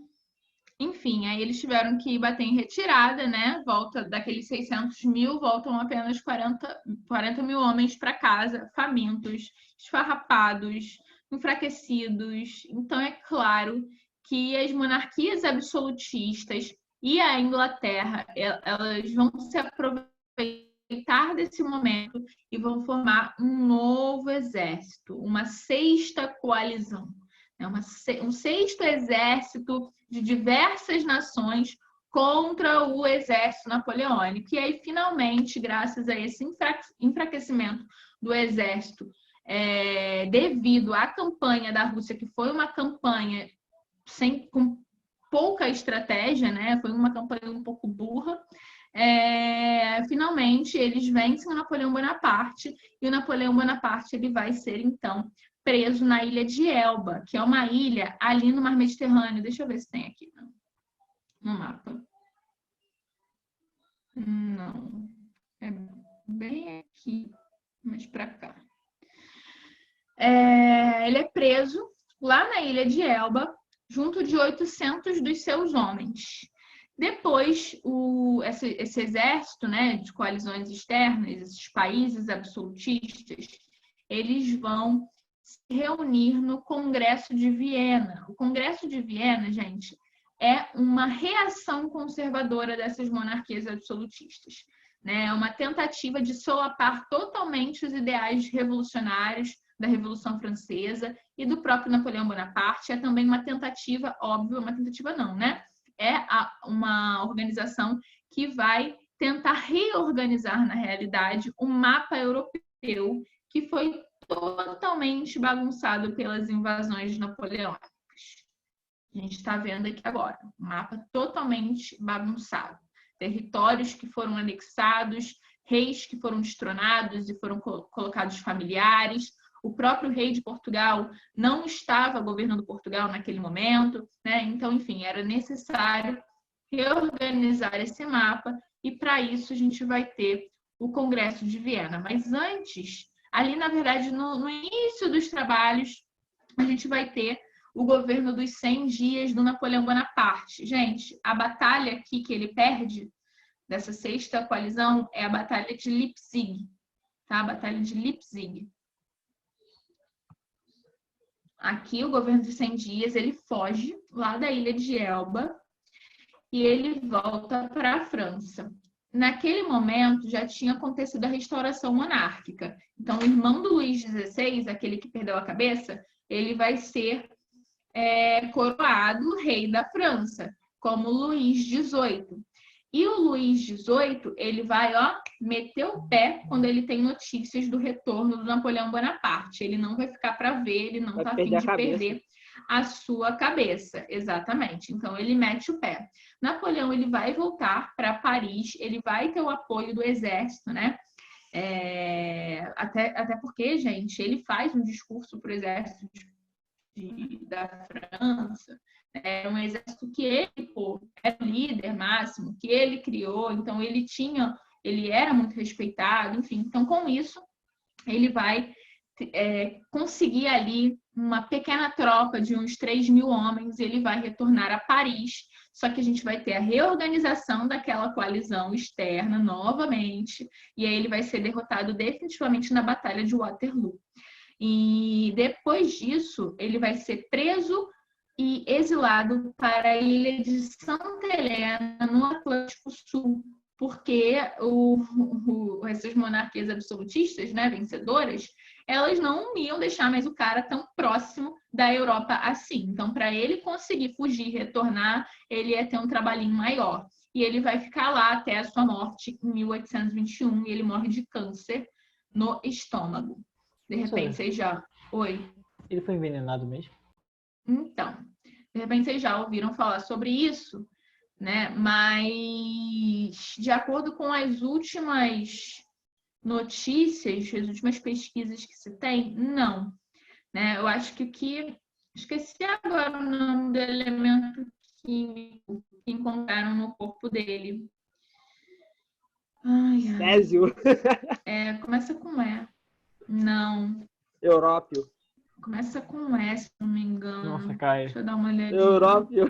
Enfim, aí eles tiveram que bater em retirada, né? Volta daqueles 600 mil, voltam apenas 40 mil homens para casa, famintos, esfarrapados, enfraquecidos. Então, é claro que as monarquias absolutistas e a Inglaterra, elas vão se aproveitar desse momento e vão formar um novo exército, uma sexta coalizão. Um sexto exército de diversas nações contra o exército napoleônico. E aí, finalmente, graças a esse enfraquecimento do exército, devido à campanha da Rússia, que foi uma campanha com pouca estratégia, né? Foi uma campanha um pouco burra, finalmente eles vencem o Napoleão Bonaparte, e o Napoleão Bonaparte ele vai ser, então, preso na ilha de Elba, que é uma ilha ali no Mar Mediterrâneo. Deixa eu ver se tem aqui no mapa. Não. É bem aqui, mais para cá. Ele é preso lá na ilha de Elba, junto de 800 dos seus homens. Depois, esse exército, né, de coalizões externas, esses países absolutistas, eles vão se reunir no Congresso de Viena. O Congresso de Viena, gente, é uma reação conservadora dessas monarquias absolutistas, né? É uma tentativa de solapar totalmente os ideais revolucionários da Revolução Francesa e do próprio Napoleão Bonaparte. É também uma tentativa, óbvio, uma tentativa não, né? É uma organização que vai tentar reorganizar, na realidade, o mapa europeu, que foi totalmente bagunçado pelas invasões napoleônicas. A gente está vendo aqui agora, um mapa totalmente bagunçado. Territórios que foram anexados, reis que foram destronados e foram colocados familiares. O próprio rei de Portugal não estava governando Portugal naquele momento, né? Então, enfim, era necessário reorganizar esse mapa e, para isso, a gente vai ter o Congresso de Viena. Mas antes, ali, na verdade, no início dos trabalhos, a gente vai ter o governo dos 100 dias do Napoleão Bonaparte. Gente, a batalha aqui que ele perde, dessa sexta coalizão, é a Batalha de Leipzig, tá? A Batalha de Leipzig. Aqui, o governo dos 100 dias, ele foge lá da ilha de Elba e ele volta para a França. Naquele momento, já tinha acontecido a restauração monárquica. Então, o irmão do Luís XVI, aquele que perdeu a cabeça, ele vai ser coroado rei da França, como Luís XVIII. E o Luís XVIII, ele vai, meter o pé quando ele tem notícias do retorno do Napoleão Bonaparte. Ele não vai ficar para ver, ele não está a fim de perder a sua cabeça. Exatamente. Então, ele mete o pé. Napoleão, ele vai voltar para Paris, ele vai ter o apoio do exército, né? Até porque, gente, ele faz um discurso para o exército da França. Era um exército que ele era o líder máximo, que ele criou, então ele era muito respeitado, enfim. Então, com isso, ele vai conseguir ali uma pequena tropa de uns 3.000 homens, e ele vai retornar a Paris, só que a gente vai ter a reorganização daquela coalizão externa novamente, e aí ele vai ser derrotado definitivamente na Batalha de Waterloo. E depois disso, ele vai ser preso e exilado para a ilha de Santa Helena, no Atlântico Sul, porque essas monarquias absolutistas, né, vencedoras, elas não iam deixar mais o cara tão próximo da Europa assim. Então, para ele conseguir fugir, retornar, ele ia ter um trabalhinho maior. E ele vai ficar lá até a sua morte em 1821, e ele morre de câncer no estômago. De repente, vocês já... Oi? Ele foi envenenado mesmo? Então, de repente vocês já ouviram falar sobre isso, né? Mas, de acordo com as últimas notícias, as últimas pesquisas que se tem, não. Né? Eu acho que esqueci agora o nome do elemento químico que encontraram no corpo dele. Césio? Começa com E. Não. Európio. Começa com S, se não me engano. Nossa, Caio. Deixa eu dar uma olhadinha. Európio.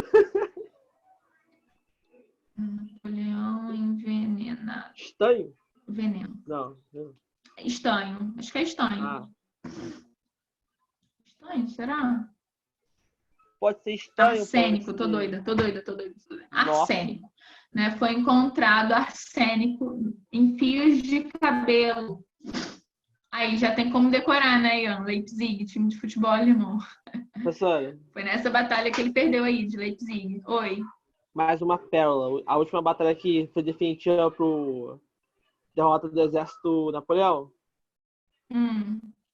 Napoleão envenenado. Estanho? Veneno. Não. Estanho. Acho que é estanho. Estanho, será? Pode ser estanho. Arsênico. Tô doida. Arsênico. Né? Foi encontrado arsênico em fios de cabelo. Aí já tem como decorar, né, Ian? Leipzig, time de futebol alemão. Professora. Foi nessa batalha que ele perdeu aí, de Leipzig. Oi. Mais uma pérola. A última batalha que foi definitiva pro derrota do exército Napoleão.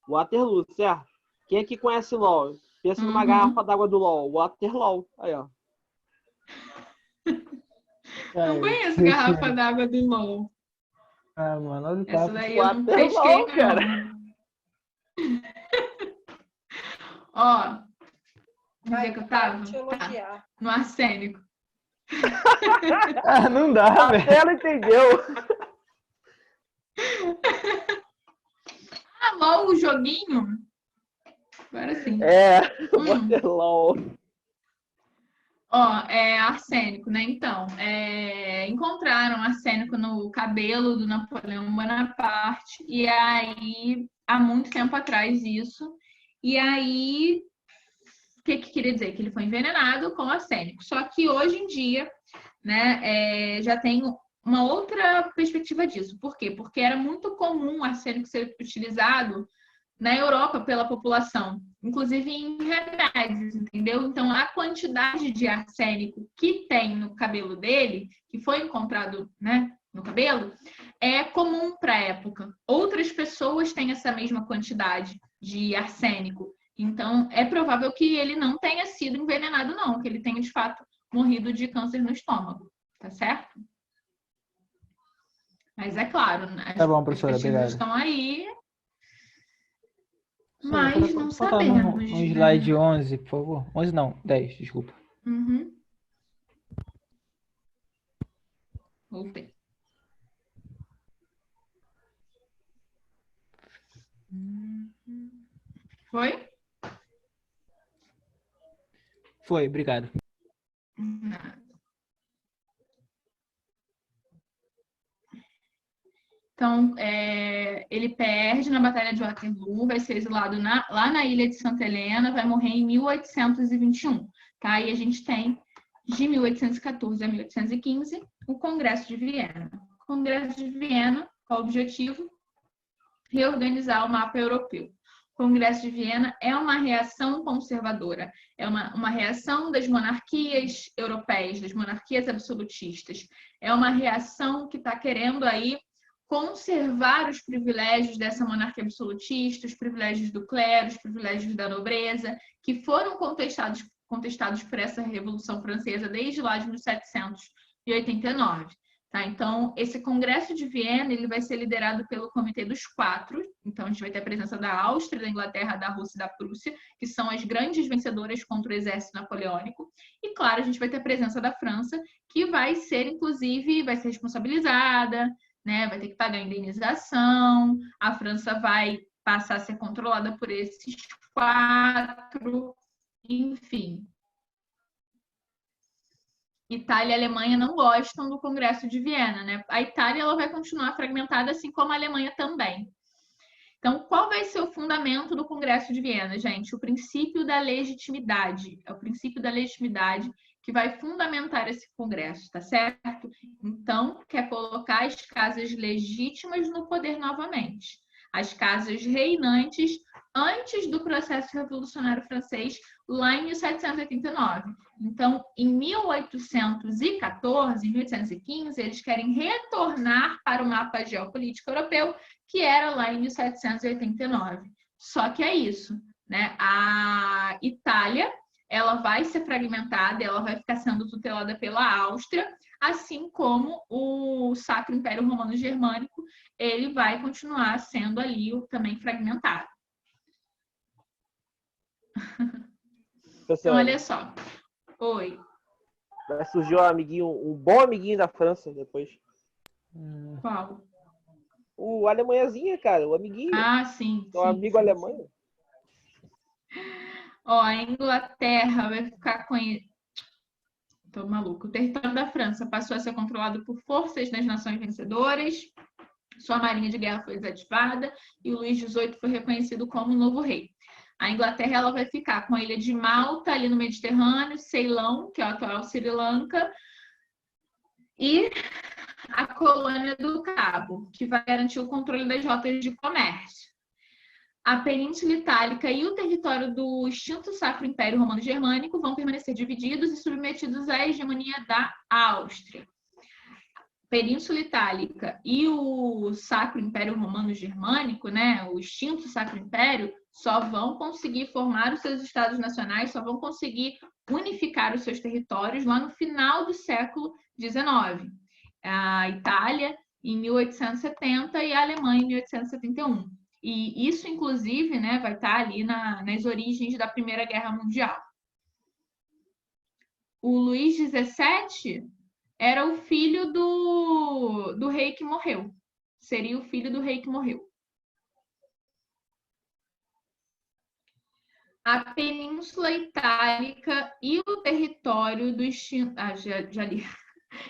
Waterloo, certo? Quem aqui conhece LOL? Pensa numa garrafa d'água do LOL. Waterloo. Aí, ó. Não conheço garrafa d'água do LOL. Mano, olha o Essa papo. daí eu não pesquei, cara. Ó, onde é que eu tava? Tá. No arsênico. Não dá, velho. Ela entendeu. LOL, o joguinho? Agora sim. Waterloo. Ó, arsênico, né? Então, encontraram arsênico no cabelo do Napoleão Bonaparte, e aí, há muito tempo atrás isso, e aí, o que queria dizer? Que ele foi envenenado com arsênico. Só que hoje em dia, né, já tem uma outra perspectiva disso. Por quê? Porque era muito comum o arsênico ser utilizado na Europa pela população, inclusive em remédios, entendeu? Então, a quantidade de arsênico que tem no cabelo dele, que foi encontrado, né, no cabelo, é comum para a época. Outras pessoas têm essa mesma quantidade de arsênico. Então, é provável que ele não tenha sido envenenado, não, que ele tenha, de fato, morrido de câncer no estômago. Tá certo? Mas é claro, as Tá bom, professora, pesquisas obrigado. estão aí, Professora, mas pode não botar sabemos. no Né? slide 11, por favor. 11 não, 10, desculpa. Uhum. Voltei. Foi? Foi, obrigado. Então, ele perde na Batalha de Waterloo, vai ser exilado lá na ilha de Santa Helena, vai morrer em 1821. Tá? E a gente tem, de 1814 a 1815, o Congresso de Viena. O Congresso de Viena, qual o objetivo? Reorganizar o mapa europeu. O Congresso de Viena é uma reação conservadora, é uma reação das monarquias europeias, das monarquias absolutistas. É uma reação que está querendo aí conservar os privilégios dessa monarquia absolutista, os privilégios do clero, os privilégios da nobreza, que foram contestados por essa Revolução Francesa desde lá de 1789. Tá? Então, esse Congresso de Viena ele vai ser liderado pelo Comitê dos Quatro. Então, a gente vai ter a presença da Áustria, da Inglaterra, da Rússia e da Prússia, que são as grandes vencedoras contra o exército napoleônico. E, claro, a gente vai ter a presença da França, que vai ser, inclusive, vai ser responsabilizada, né? Vai ter que pagar indenização. A França vai passar a ser controlada por esses quatro. Enfim. Itália e Alemanha não gostam do Congresso de Viena, né? A Itália ela vai continuar fragmentada, assim como a Alemanha também. Então, qual vai ser o fundamento do Congresso de Viena, gente? O princípio da legitimidade. É o princípio da legitimidade que vai fundamentar esse Congresso, tá certo? Então, quer colocar as casas legítimas no poder novamente. As casas reinantes antes do processo revolucionário francês, lá em 1789. Então, em 1814, em 1815, eles querem retornar para o mapa geopolítico europeu, que era lá em 1789. Só que é isso, né? A Itália, ela vai ser fragmentada, ela vai ficar sendo tutelada pela Áustria, assim como o Sacro Império Romano Germânico, ele vai continuar sendo ali também fragmentado. Então, olha só. Oi. Vai surgir um amiguinho, um bom amiguinho da França depois. Qual? O Alemanhazinha, cara, o amiguinho. Ah, sim. O amigo Alemanha. Ó, a Inglaterra vai ficar com... Tô maluco. O território da França passou a ser controlado por forças das nações vencedoras. Sua marinha de guerra foi desativada e o Luís XVIII foi reconhecido como o novo rei. A Inglaterra ela vai ficar com a ilha de Malta, ali no Mediterrâneo, Ceilão, que é o atual Sri Lanka, e a colônia do Cabo, que vai garantir o controle das rotas de comércio. A Península Itálica e o território do extinto Sacro Império Romano Germânico vão permanecer divididos e submetidos à hegemonia da Áustria. Península Itálica e o Sacro Império Romano Germânico, né, o extinto Sacro Império, só vão conseguir formar os seus estados nacionais, só vão conseguir unificar os seus territórios lá no final do século XIX. A Itália em 1870 e a Alemanha em 1871. E isso, inclusive, né, vai estar ali nas origens da Primeira Guerra Mundial. O Luís XVII era o filho do rei que morreu. Seria o filho do rei que morreu. A Península Itálica e o território do extinto... já li.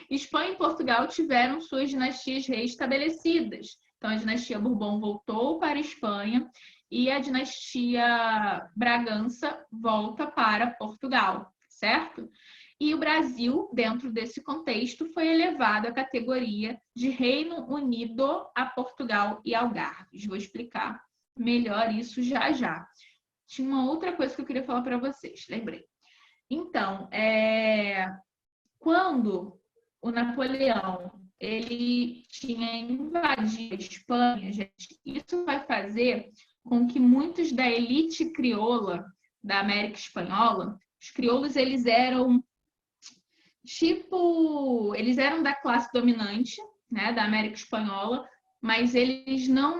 Espanha e Portugal tiveram suas dinastias reestabelecidas. Então, a dinastia Bourbon voltou para a Espanha e a dinastia Bragança volta para Portugal, certo? E o Brasil, dentro desse contexto, foi elevado à categoria de Reino Unido a Portugal e Algarves. Vou explicar melhor isso já já. Tinha uma outra coisa que eu queria falar para vocês, lembrei. Então, quando o Napoleão ele tinha invadido a Espanha, gente. Isso vai fazer com que muitos da elite crioula da América Espanhola, os crioulos, eles eram da classe dominante, né, da América Espanhola, mas eles não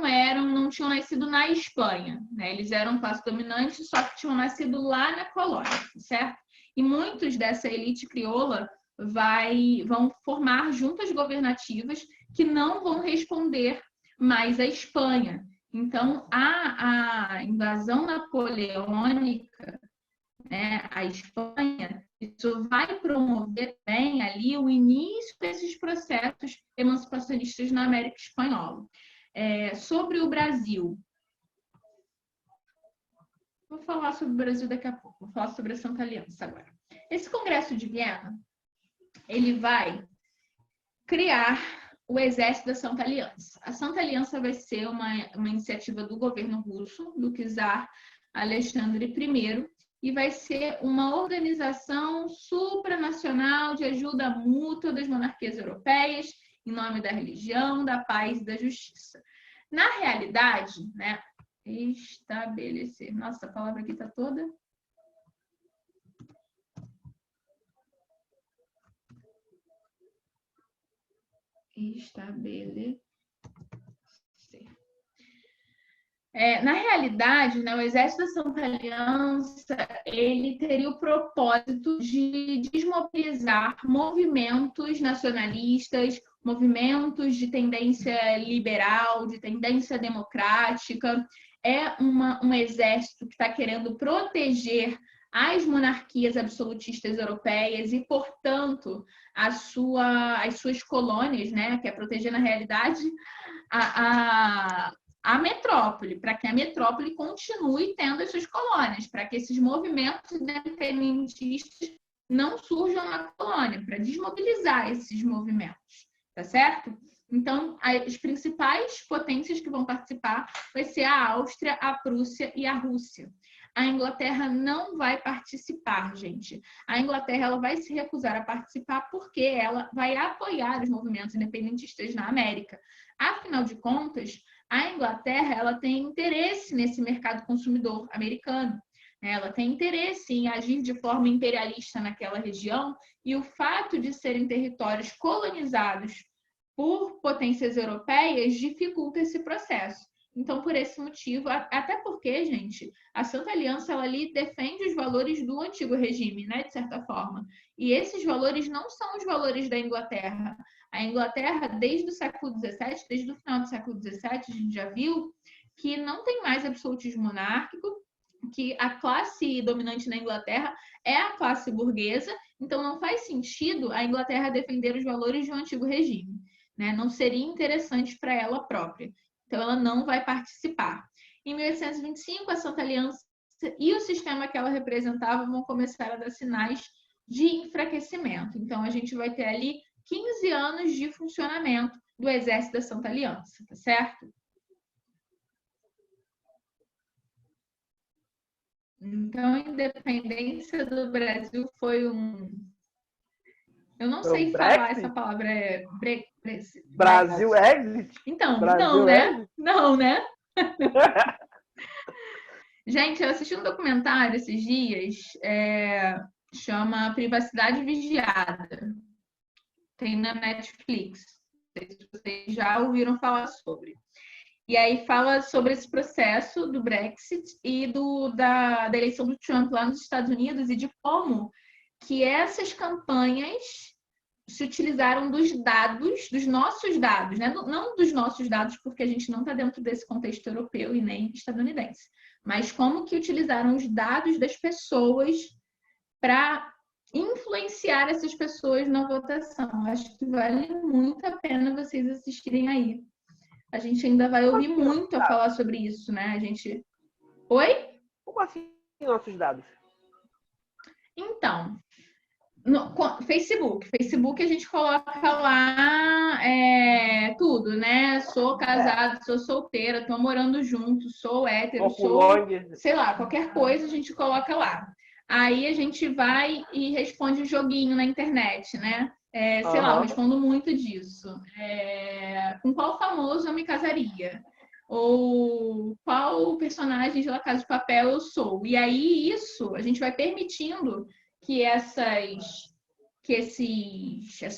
tinham nascido na Espanha, né? Eles eram classe dominante, só que tinham nascido lá na colônia, certo? E muitos dessa elite crioula vão formar juntas governativas que não vão responder mais à Espanha. Então, a invasão napoleônica, né, à Espanha, isso vai promover bem ali o início desses processos emancipacionistas na América Espanhola. Sobre o Brasil, vou falar sobre o Brasil daqui a pouco, vou falar sobre a Santa Aliança agora. Esse Congresso de Viena, ele vai criar o Exército da Santa Aliança. A Santa Aliança vai ser uma iniciativa do governo russo, do czar Alexandre I, e vai ser uma organização supranacional de ajuda mútua das monarquias europeias, em nome da religião, da paz e da justiça. Na realidade, né, estabelecer... Nossa, a palavra aqui está toda... Estabelecer. Na realidade, né, o Exército da Santa Aliança, ele teria o propósito de desmobilizar movimentos nacionalistas, movimentos de tendência liberal, de tendência democrática. É um exército que está querendo proteger as monarquias absolutistas europeias e, portanto, as suas colônias, né, que é proteger, na realidade, a metrópole, para que a metrópole continue tendo as suas colônias, para que esses movimentos independentistas não surjam na colônia, para desmobilizar esses movimentos, tá certo? Então, as principais potências que vão participar vai ser a Áustria, a Prússia e a Rússia. A Inglaterra não vai participar, gente. A Inglaterra ela vai se recusar a participar porque ela vai apoiar os movimentos independentistas na América. Afinal de contas, a Inglaterra ela tem interesse nesse mercado consumidor americano. Ela tem interesse em agir de forma imperialista naquela região e o fato de serem territórios colonizados por potências europeias dificulta esse processo. Então, por esse motivo, até porque, gente, a Santa Aliança ela ali defende os valores do antigo regime, né, de certa forma. E esses valores não são os valores da Inglaterra. A Inglaterra, desde o século XVII, desde o final do século XVII, a gente já viu que não tem mais absolutismo monárquico, que a classe dominante na Inglaterra é a classe burguesa, então não faz sentido a Inglaterra defender os valores de um antigo regime, né? Não seria interessante para ela própria. Então, ela não vai participar. Em 1825, a Santa Aliança e o sistema que ela representava vão começar a dar sinais de enfraquecimento. Então, a gente vai ter ali 15 anos de funcionamento do Exército da Santa Aliança, tá certo? Então, a independência do Brasil foi eu não sei falar essa palavra. Brasil Exit? Então, Brasil não, né? Exit? Não, né? Gente, eu assisti um documentário esses dias, chama Privacidade Vigiada. Tem na Netflix. Não sei se vocês já ouviram falar sobre. E aí fala sobre esse processo do Brexit e da eleição do Trump lá nos Estados Unidos e de como que essas campanhas se utilizaram dos nossos dados, né? Não dos nossos dados, porque a gente não está dentro desse contexto europeu e nem estadunidense, mas como que utilizaram os dados das pessoas para influenciar essas pessoas na votação. Acho que vale muito a pena vocês assistirem aí. A gente ainda vai ouvir muito a falar sobre isso, né? A gente... Oi? Como assim nossos dados? Então, no Facebook a gente coloca lá tudo, né? Sou casado, sou solteira, tô morando junto, sou hétero, sei lá, qualquer coisa a gente coloca lá. Aí a gente vai e responde um joguinho na internet, né? Sei lá, eu respondo muito disso. Com qual famoso eu me casaria? Ou qual personagem de La Casa de Papel eu sou? E aí, isso, a gente vai permitindo que essas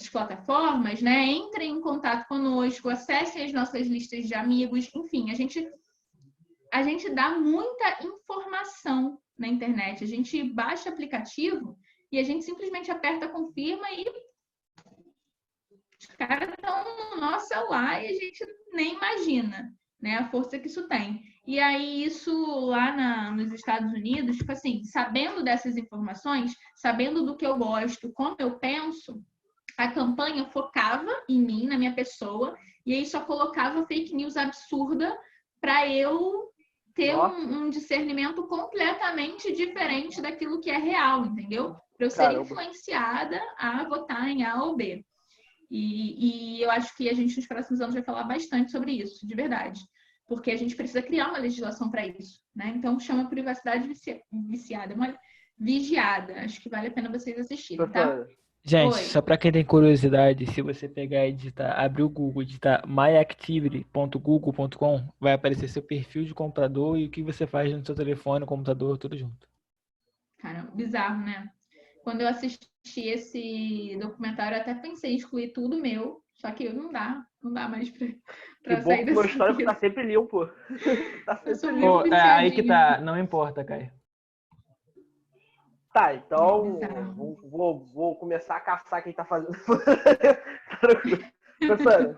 plataformas, né, entrem em contato conosco, acessem as nossas listas de amigos, enfim, a gente dá muita informação na internet. A gente baixa aplicativo e a gente simplesmente aperta confirma e os caras estão no nosso celular e a gente nem imagina, né, a força que isso tem. E aí, isso lá nos Estados Unidos, tipo assim, sabendo dessas informações, sabendo do que eu gosto, como eu penso, a campanha focava em mim, na minha pessoa, e aí só colocava fake news absurda para eu ter um discernimento completamente diferente daquilo que é real, entendeu? Para eu ser influenciada a votar em A ou B. E eu acho que a gente, nos próximos anos, vai falar bastante sobre isso, de verdade. Porque a gente precisa criar uma legislação para isso, né? Então, chama privacidade viciada, vigiada. Acho que vale a pena vocês assistirem, tá? Gente, só para quem tem curiosidade, se você pegar e abrir o Google, digitar myactivity.google.com, vai aparecer seu perfil de computador e o que você faz no seu telefone, computador, tudo junto. Caramba, bizarro, né? Quando eu assisti esse documentário, eu até pensei em excluir tudo meu, só que não dá mais pra sair dessa. O meu histórico tá sempre limpo. Tá sempre limpo. Aí que tá, não importa, Caio. Tá, então vou começar a caçar quem tá fazendo. Professora,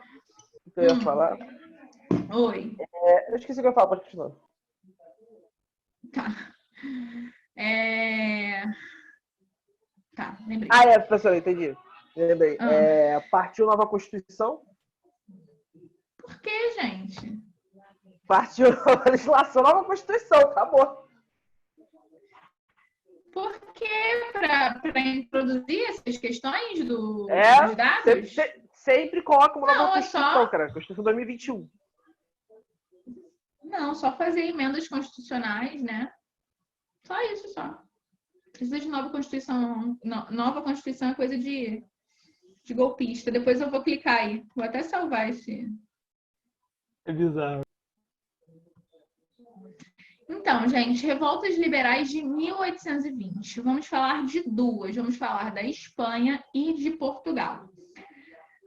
o que eu ia falar? Oi. Eu esqueci o que eu ia falar, pode continuar. Tá. Tá, lembrei. Professora, entendi. Lembrei. Partiu nova Constituição? Por que, gente? Partiu nova legislação, nova Constituição, acabou. Porque para introduzir essas questões dos dados? Sempre coloca uma nova Constituição, cara. Constituição 2021. Não, só fazer emendas constitucionais, né? Só isso, só. Precisa de nova Constituição. Nova Constituição é coisa de golpista. Depois eu vou clicar aí. Vou até salvar esse. É bizarro. Então, gente, revoltas liberais de 1820. Vamos falar de duas. Vamos falar da Espanha e de Portugal.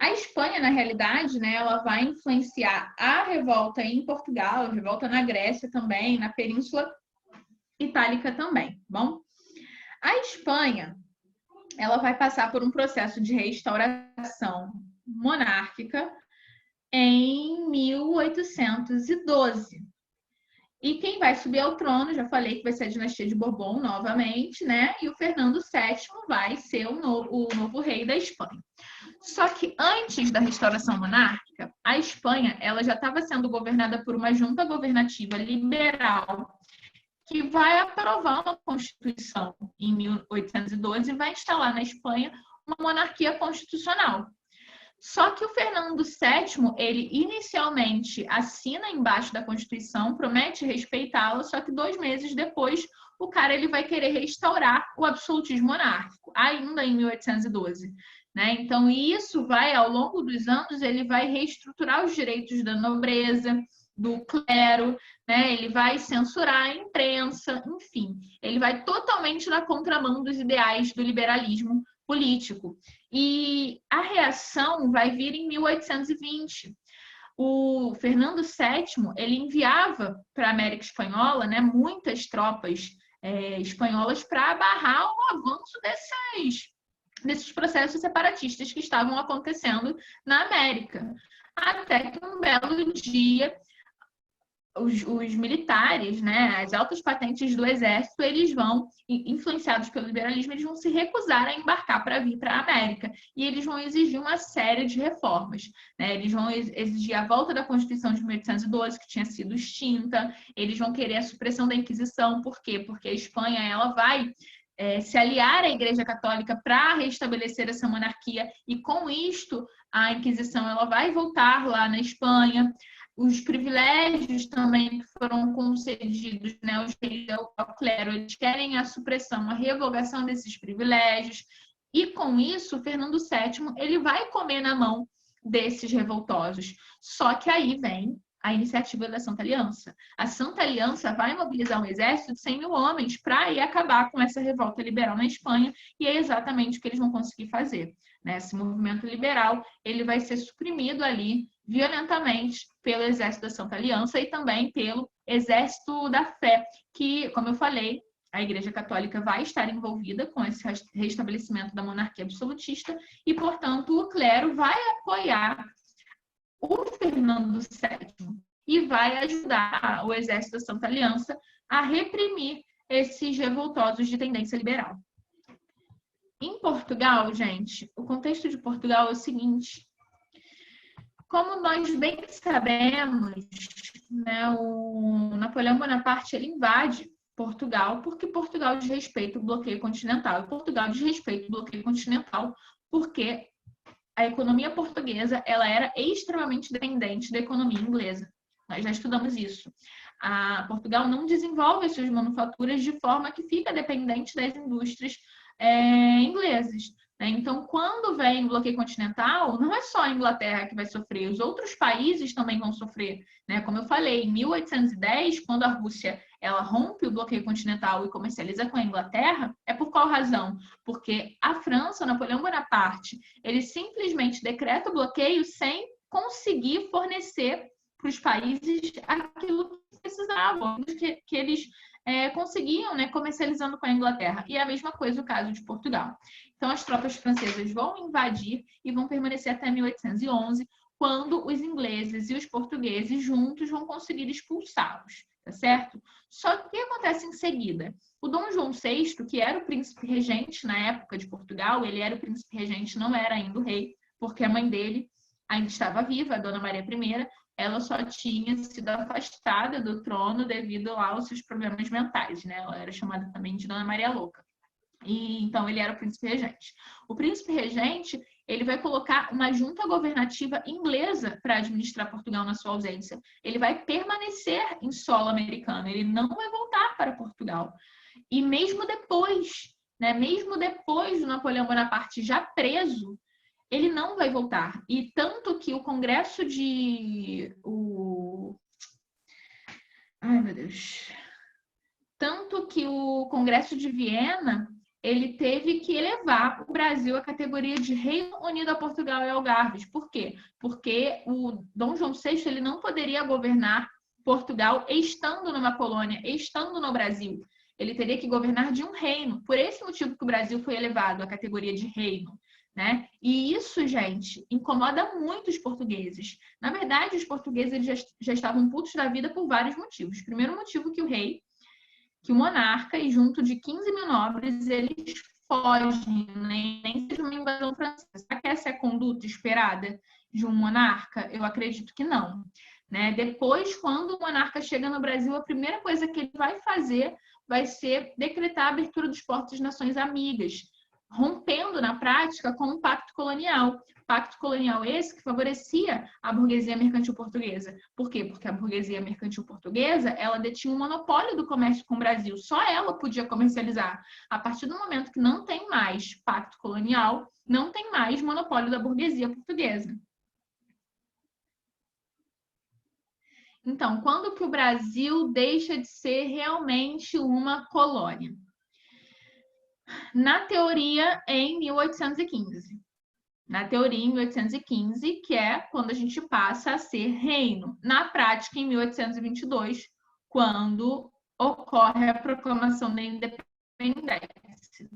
A Espanha, na realidade, né, ela vai influenciar a revolta em Portugal, a revolta na Grécia também, na Península Itálica também, bom? A Espanha, ela vai passar por um processo de restauração monárquica em 1812. E quem vai subir ao trono, já falei que vai ser a dinastia de Bourbon novamente, né? E o Fernando VII vai ser o novo rei da Espanha. Só que antes da restauração monárquica, a Espanha ela já estava sendo governada por uma junta governativa liberal que vai aprovar uma Constituição em 1812 e vai instalar na Espanha uma monarquia constitucional. Só que o Fernando VII, ele inicialmente assina embaixo da Constituição, promete respeitá-la, só que 2 meses depois o cara ele vai querer restaurar o absolutismo monárquico, ainda em 1812. Né? Então, isso vai, ao longo dos anos, ele vai reestruturar os direitos da nobreza, do clero, né? Ele vai censurar a imprensa, enfim. Ele vai totalmente na contramão dos ideais do liberalismo político. E a reação vai vir em 1820. O Fernando VII, ele enviava para a América Espanhola, né, muitas tropas espanholas para barrar o avanço desses processos separatistas que estavam acontecendo na América. Até que um belo dia os militares, né, as altas patentes do exército, eles vão, influenciados pelo liberalismo, eles vão se recusar a embarcar para vir para a América. E eles vão exigir uma série de reformas. Né? Eles vão exigir a volta da Constituição de 1812, que tinha sido extinta. Eles vão querer a supressão da Inquisição. Por quê? Porque a Espanha ela vai se aliar à Igreja Católica para restabelecer essa monarquia. E com isto, a Inquisição ela vai voltar lá na Espanha. Os privilégios também que foram concedidos, né, ao clero, eles querem a supressão, a revogação desses privilégios. E com isso, Fernando VII, ele vai comer na mão desses revoltosos. Só que aí vem a iniciativa da Santa Aliança. A Santa Aliança vai mobilizar um exército de 100 mil homens para ir acabar com essa revolta liberal na Espanha, e é exatamente o que eles vão conseguir fazer. Né? Esse movimento liberal ele vai ser suprimido ali violentamente pelo exército da Santa Aliança e também pelo exército da fé, que, como eu falei, a Igreja Católica vai estar envolvida com esse restabelecimento da monarquia absolutista e, portanto, o clero vai apoiar o Fernando VII e vai ajudar o exército da Santa Aliança a reprimir esses revoltosos de tendência liberal. Em Portugal, gente, o contexto de Portugal é o seguinte: como nós bem sabemos, né, o Napoleão Bonaparte ele invade Portugal porque Portugal desrespeita o bloqueio continental. E Portugal desrespeita o bloqueio continental porque a economia portuguesa ela era extremamente dependente da economia inglesa. Nós já estudamos isso. Portugal não desenvolve suas manufaturas de forma que fica dependente das indústrias inglesas. Né? Então, quando vem o bloqueio continental, não é só a Inglaterra que vai sofrer, os outros países também vão sofrer. Né? Como eu falei, em 1810, quando a Rússia ela rompe o bloqueio continental e comercializa com a Inglaterra, é por qual razão? Porque a França, Napoleão Bonaparte, ele simplesmente decreta o bloqueio sem conseguir fornecer para os países aquilo que precisavam, que eles conseguiam, né, comercializando com a Inglaterra. E é a mesma coisa o caso de Portugal. Então, as tropas francesas vão invadir e vão permanecer até 1811, quando os ingleses e os portugueses juntos vão conseguir expulsá-los, tá certo? Só que o que acontece em seguida? O Dom João VI, que era o príncipe regente na época de Portugal, ele era o príncipe regente, não era ainda o rei, porque a mãe dele ainda estava viva, a Dona Maria I, ela só tinha sido afastada do trono devido aos seus problemas mentais, né? Ela era chamada também de Dona Maria Louca. E então ele era o príncipe regente. O príncipe regente, ele vai colocar uma junta governativa inglesa para administrar Portugal na sua ausência. Ele vai permanecer em solo americano, ele não vai voltar para Portugal. E mesmo depois, né, mesmo depois do Napoleão Bonaparte já preso, ele não vai voltar. E tanto que o Congresso de... Ai, meu Deus. Tanto que o Congresso de Viena, ele teve que elevar o Brasil à categoria de Reino Unido a Portugal e Algarves. Por quê? Porque o Dom João VI ele não poderia governar Portugal estando numa colônia, estando no Brasil. Ele teria que governar de um reino. Por esse motivo que o Brasil foi elevado à categoria de reino. Né? E isso, gente, incomoda muito os portugueses. Na verdade, os portugueses eles já estavam putos da vida por vários motivos. Primeiro motivo que o rei, que o monarca, e junto de 15 mil nobres, eles fogem, né? Nem seja uma invasão francesa. Será que essa é a conduta esperada de um monarca? Eu acredito que não. Né? Depois, quando o monarca chega no Brasil, a primeira coisa que ele vai fazer vai ser decretar a abertura dos portos das nações amigas, rompendo na prática com um pacto colonial. Pacto colonial esse que favorecia a burguesia mercantil portuguesa. Por quê? Porque a burguesia mercantil portuguesa, ela detinha um monopólio do comércio com o Brasil. Só ela podia comercializar. A partir do momento que não tem mais pacto colonial, não tem mais monopólio da burguesia portuguesa. Então, quando que o Brasil deixa de ser realmente uma colônia? Na teoria, em 1815. Na teoria, em 1815, que é quando a gente passa a ser reino. Na prática, em 1822, quando ocorre a proclamação da independência.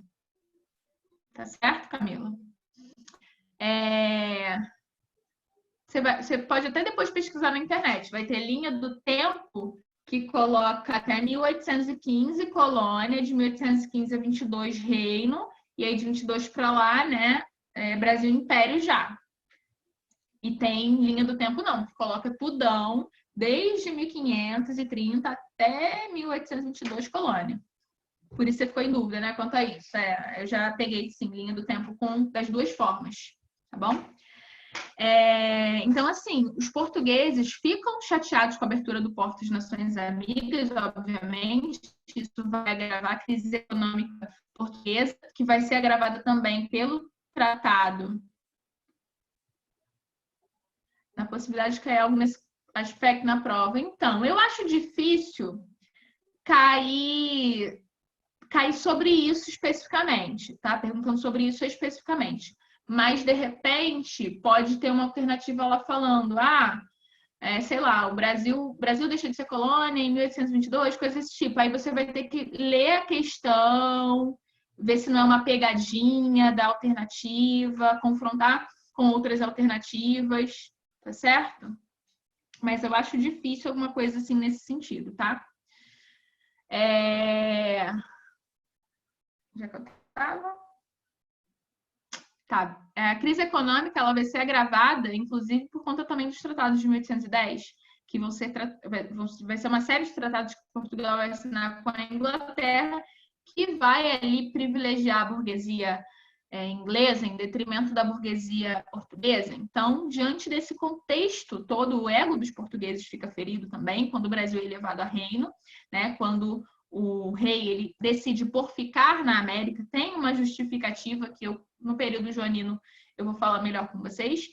Tá certo, Camila? Você pode até depois pesquisar na internet. Vai ter linha do tempo que coloca até 1815 colônia, de 1815 a 22 reino, e aí de 22 para lá, né, Brasil Império já. E tem linha do tempo não, que coloca tudão, desde 1530 até 1822 colônia. Por isso você ficou em dúvida, né, quanto a isso. Eu já peguei, sim, linha do tempo das duas formas, tá bom? Então, assim, os portugueses ficam chateados com a abertura do Porto das Nações Amigas, obviamente. Isso vai agravar a crise econômica portuguesa, que vai ser agravada também pelo tratado, na possibilidade de cair algo nesse aspecto na prova. Então, eu acho difícil cair sobre isso especificamente, tá? Perguntando sobre isso especificamente. Mas, de repente, pode ter uma alternativa lá falando, sei lá, o Brasil deixa de ser colônia em 1822, coisas desse tipo. Aí você vai ter que ler a questão, ver se não é uma pegadinha da alternativa, confrontar com outras alternativas, tá certo? Mas eu acho difícil alguma coisa assim nesse sentido, tá? Já que eu tava... Tá. A crise econômica ela vai ser agravada, inclusive, por conta também dos tratados de 1810, que vai ser uma série de tratados que Portugal vai assinar com a Inglaterra, que vai ali privilegiar a burguesia inglesa em detrimento da burguesia portuguesa. Então, diante desse contexto todo, o ego dos portugueses fica ferido também, quando o Brasil é elevado a reino, né? Quando o rei ele decide por ficar na América, tem uma justificativa que no período joanino eu vou falar melhor com vocês,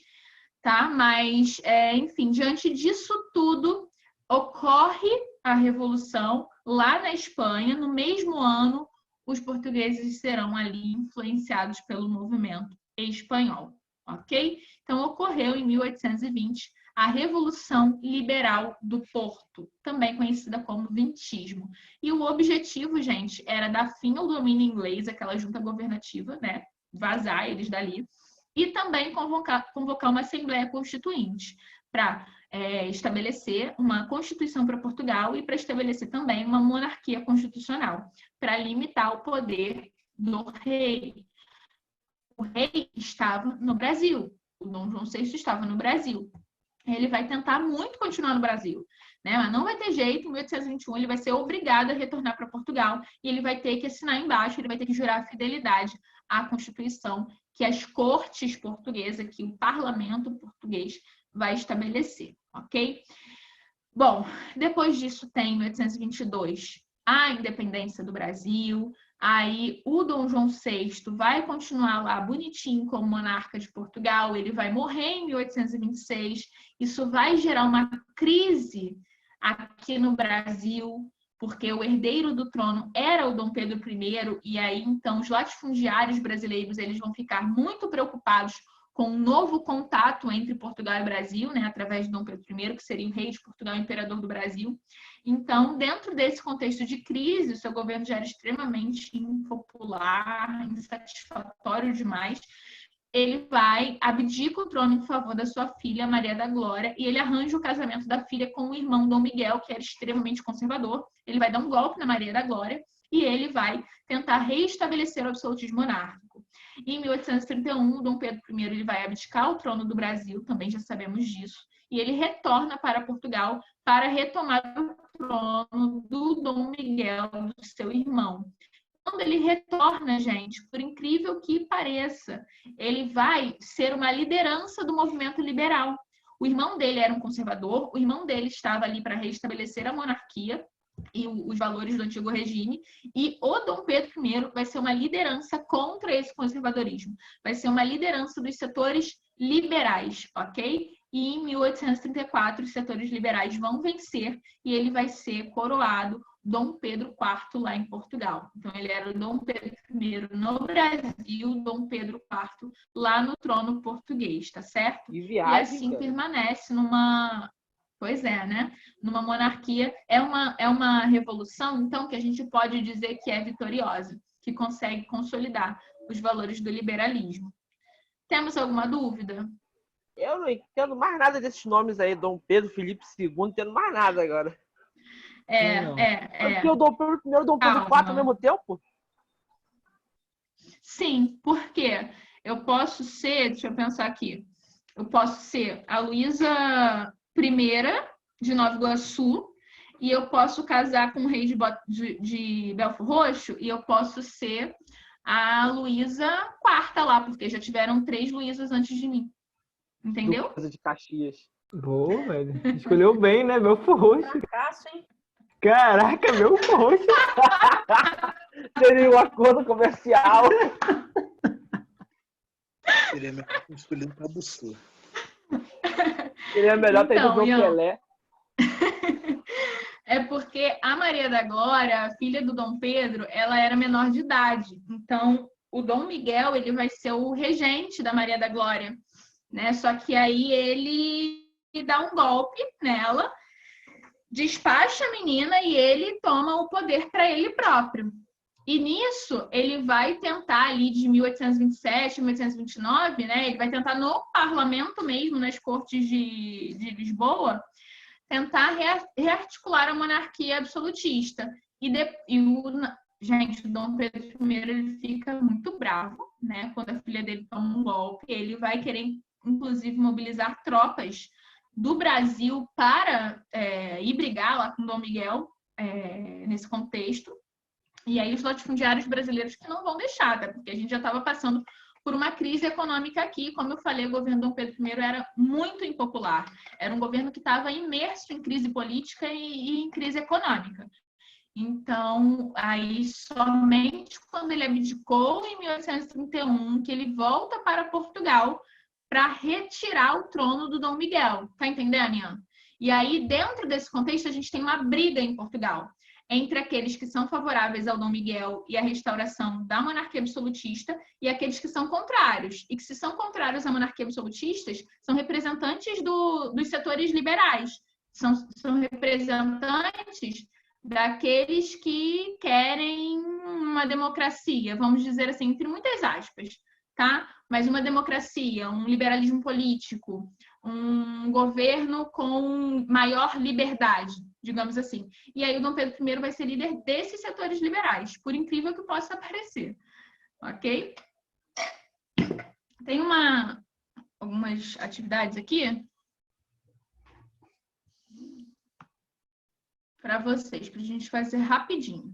tá? Mas, enfim, diante disso tudo, ocorre a Revolução lá na Espanha. No mesmo ano, os portugueses serão ali influenciados pelo movimento espanhol, ok? Então, ocorreu em 1820 a Revolução Liberal do Porto, também conhecida como vintismo. E o objetivo, gente, era dar fim ao domínio inglês, aquela junta governativa, né? Vazar eles dali. E também convocar uma Assembleia Constituinte para estabelecer uma Constituição para Portugal e para estabelecer também uma monarquia constitucional, para limitar o poder do rei. O rei estava no Brasil, o Dom João VI estava no Brasil. Ele vai tentar muito continuar no Brasil, né? Mas não vai ter jeito, em 1821 ele vai ser obrigado a retornar para Portugal e ele vai ter que assinar embaixo, ele vai ter que jurar fidelidade à Constituição que as cortes portuguesas, que o parlamento português vai estabelecer, ok? Bom, depois disso tem 1822 a independência do Brasil. Aí o Dom João VI vai continuar lá bonitinho como monarca de Portugal, ele vai morrer em 1826, isso vai gerar uma crise aqui no Brasil, porque o herdeiro do trono era o Dom Pedro I, e aí então os latifundiários brasileiros eles vão ficar muito preocupados com um novo contato entre Portugal e Brasil, né, através de Dom Pedro I, que seria o rei de Portugal e imperador do Brasil. Então, dentro desse contexto de crise, o seu governo já era extremamente impopular, insatisfatório demais. Ele abdica o trono em favor da sua filha, Maria da Glória, e ele arranja o casamento da filha com o irmão Dom Miguel, que era extremamente conservador. Ele vai dar um golpe na Maria da Glória e ele vai tentar reestabelecer o absolutismo monárquico. Em 1831, Dom Pedro I ele vai abdicar o trono do Brasil, também já sabemos disso, e ele retorna para Portugal para retomar o trono do Dom Miguel, do seu irmão. Quando ele retorna, gente, por incrível que pareça, ele vai ser uma liderança do movimento liberal. O irmão dele era um conservador, o irmão dele estava ali para restabelecer a monarquia e os valores do antigo regime, e o Dom Pedro I vai ser uma liderança contra esse conservadorismo, vai ser uma liderança dos setores liberais, ok? E em 1834 os setores liberais vão vencer e ele vai ser coroado Dom Pedro IV lá em Portugal. Então ele era o Dom Pedro I no Brasil, Dom Pedro IV lá no trono português, tá certo? E assim permanece numa... Pois é, né? Numa monarquia, é uma revolução, então, que a gente pode dizer que é vitoriosa, que consegue consolidar os valores do liberalismo. Temos alguma dúvida? Eu não entendo mais nada desses nomes aí, Dom Pedro, Felipe II, não entendo mais nada agora. Porque o Dom Pedro I e o Dom Pedro IV ao mesmo tempo? Sim, porque eu posso ser, deixa eu pensar aqui, eu posso ser a Luísa I de Nova Iguaçu, e eu posso casar com o rei de Belford Roxo, e eu posso ser a Luísa IV lá, porque já tiveram 3 Luísas antes de mim. Entendeu? Coisa de Caxias. Boa, velho. Escolheu bem, né? Belford Roxo. Fracasso, hein? Caraca, Belford Roxo. Seria um acordo comercial. Seria melhor ter escolhido Cabo Sul. Seria melhor ter ido Então, ver o Ian, Pelé. é porque a Maria da Glória, a filha do Dom Pedro, ela era menor de idade. Então, o Dom Miguel, ele vai ser o regente da Maria da Glória, né? Só que aí ele dá um golpe nela, despacha a menina e ele toma o poder para ele próprio. E nisso, ele vai tentar ali de 1827, 1829, né? Ele vai tentar no parlamento mesmo, nas cortes de Lisboa, tentar rearticular a monarquia absolutista. Gente, o Dom Pedro I ele fica muito bravo, né? Quando a filha dele toma um golpe, ele vai querer, inclusive, mobilizar tropas do Brasil para ir brigar lá com Dom Miguel nesse contexto. E aí os latifundiários brasileiros que não vão deixar, tá? Porque a gente já estava passando por uma crise econômica aqui. Como eu falei, o governo Dom Pedro I era muito impopular. Era um governo que estava imerso em crise política e em crise econômica. Então, aí somente quando ele abdicou em 1831, que ele volta para Portugal para retirar o trono do Dom Miguel. Tá entendendo, Ian? E aí, dentro desse contexto, a gente tem uma briga em Portugal entre aqueles que são favoráveis ao Dom Miguel e à restauração da monarquia absolutista e aqueles que são contrários. E que, se são contrários à monarquia absolutista, são representantes dos setores liberais, são representantes daqueles que querem uma democracia, vamos dizer assim, entre muitas aspas, tá? Mas uma democracia, um liberalismo político, um governo com maior liberdade, digamos assim. E aí o Dom Pedro I vai ser líder desses setores liberais, por incrível que possa parecer. Ok? Tem algumas atividades aqui para vocês, para a gente fazer rapidinho.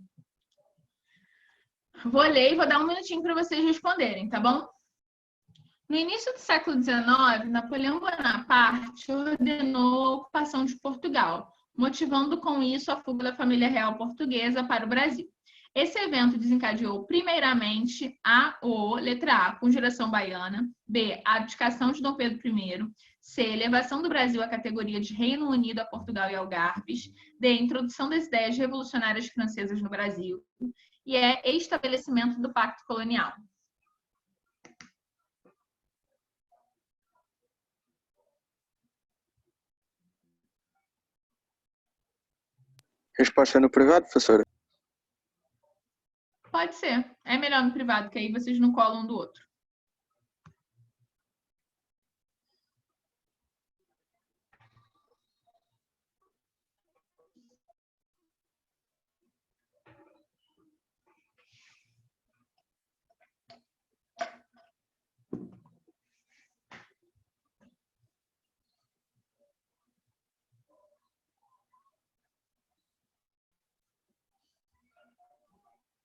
Vou ler e vou dar um minutinho para vocês responderem, tá bom? No início do século XIX, Napoleão Bonaparte ordenou a ocupação de Portugal, motivando com isso a fuga da família real portuguesa para o Brasil. Esse evento desencadeou, primeiramente, letra A, Conjuração Baiana, B, a abdicação de Dom Pedro I, C, elevação do Brasil à categoria de Reino Unido a Portugal e Algarves, D, introdução das ideias revolucionárias francesas no Brasil, e estabelecimento do Pacto Colonial. Resposta no privado, professora? Pode ser. É melhor no privado, que aí vocês não colam um do outro.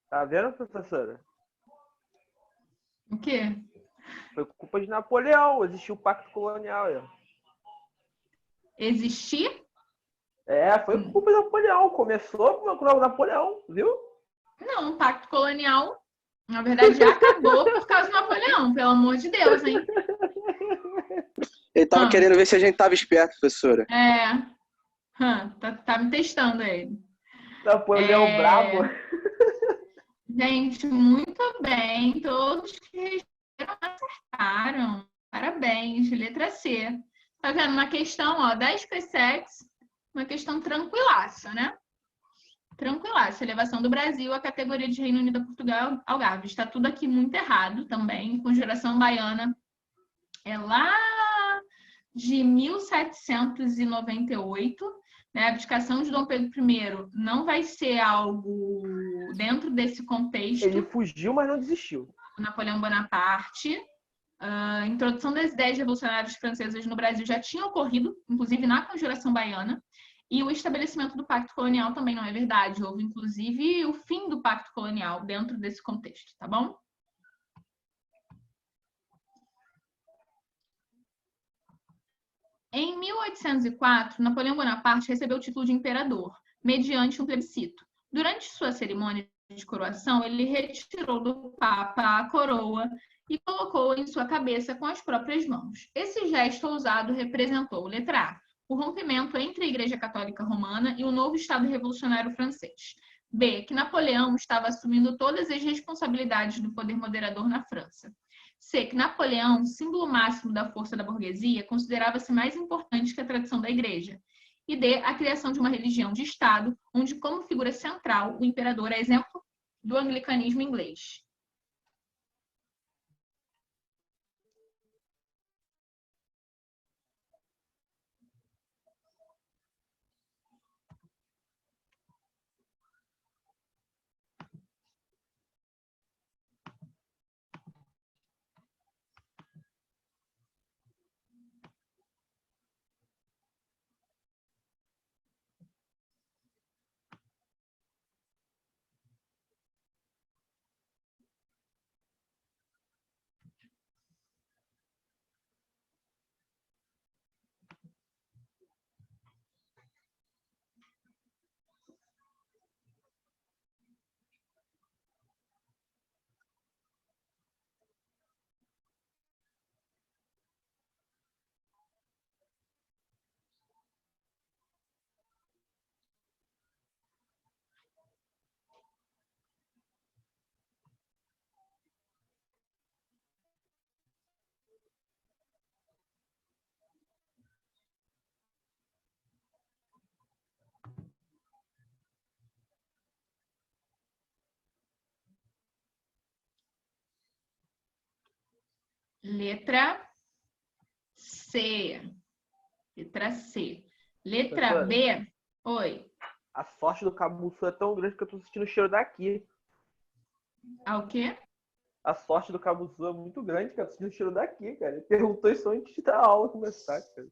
Tá vendo, professora? O quê? Foi culpa de Napoleão. Existiu o Pacto Colonial. Existir? Foi culpa de Napoleão. Começou com o Napoleão, viu? Não, o Pacto Colonial, na verdade, já acabou por causa do Napoleão, pelo amor de Deus, hein? Ele tava querendo ver se a gente tava esperto, professora. Tá me testando ele. Napoleão brabo. Gente, muito bem. Todos que acertaram. Parabéns. Letra C. Tá vendo? Uma questão, 10 PSEX, uma questão tranquilaça, né? Tranquilaça. Elevação do Brasil à categoria de Reino Unido a Portugal, Algarves. Está tudo aqui muito errado também. Conjuração Baiana é lá de 1798. Né? A abdicação de Dom Pedro I não vai ser algo dentro desse contexto. Ele fugiu, mas não desistiu. Napoleão Bonaparte. A introdução das ideias revolucionárias francesas no Brasil já tinha ocorrido, inclusive na Conjuração Baiana. E o estabelecimento do Pacto Colonial também não é verdade. Houve, inclusive, o fim do Pacto Colonial dentro desse contexto, tá bom? Em 1804, Napoleão Bonaparte recebeu o título de imperador, mediante um plebiscito. Durante sua cerimônia de coroação, ele retirou do Papa a coroa e colocou em sua cabeça com as próprias mãos. Esse gesto ousado representou, letra A, o rompimento entre a Igreja Católica Romana e o novo Estado Revolucionário Francês. B, que Napoleão estava assumindo todas as responsabilidades do poder moderador na França. C, que Napoleão, símbolo máximo da força da burguesia, considerava-se mais importante que a tradição da Igreja. E D, a criação de uma religião de Estado, onde, como figura central, o imperador é exemplo do anglicanismo inglês. Letra C. Letra C. Letra B. Oi. A sorte do Cabo Sul é tão grande que eu tô sentindo o cheiro daqui. Ah, o quê? A sorte do Cabo Sul é muito grande, cara. Eu tô sentindo o cheiro daqui, cara. Ele perguntou isso antes da aula começar, cara.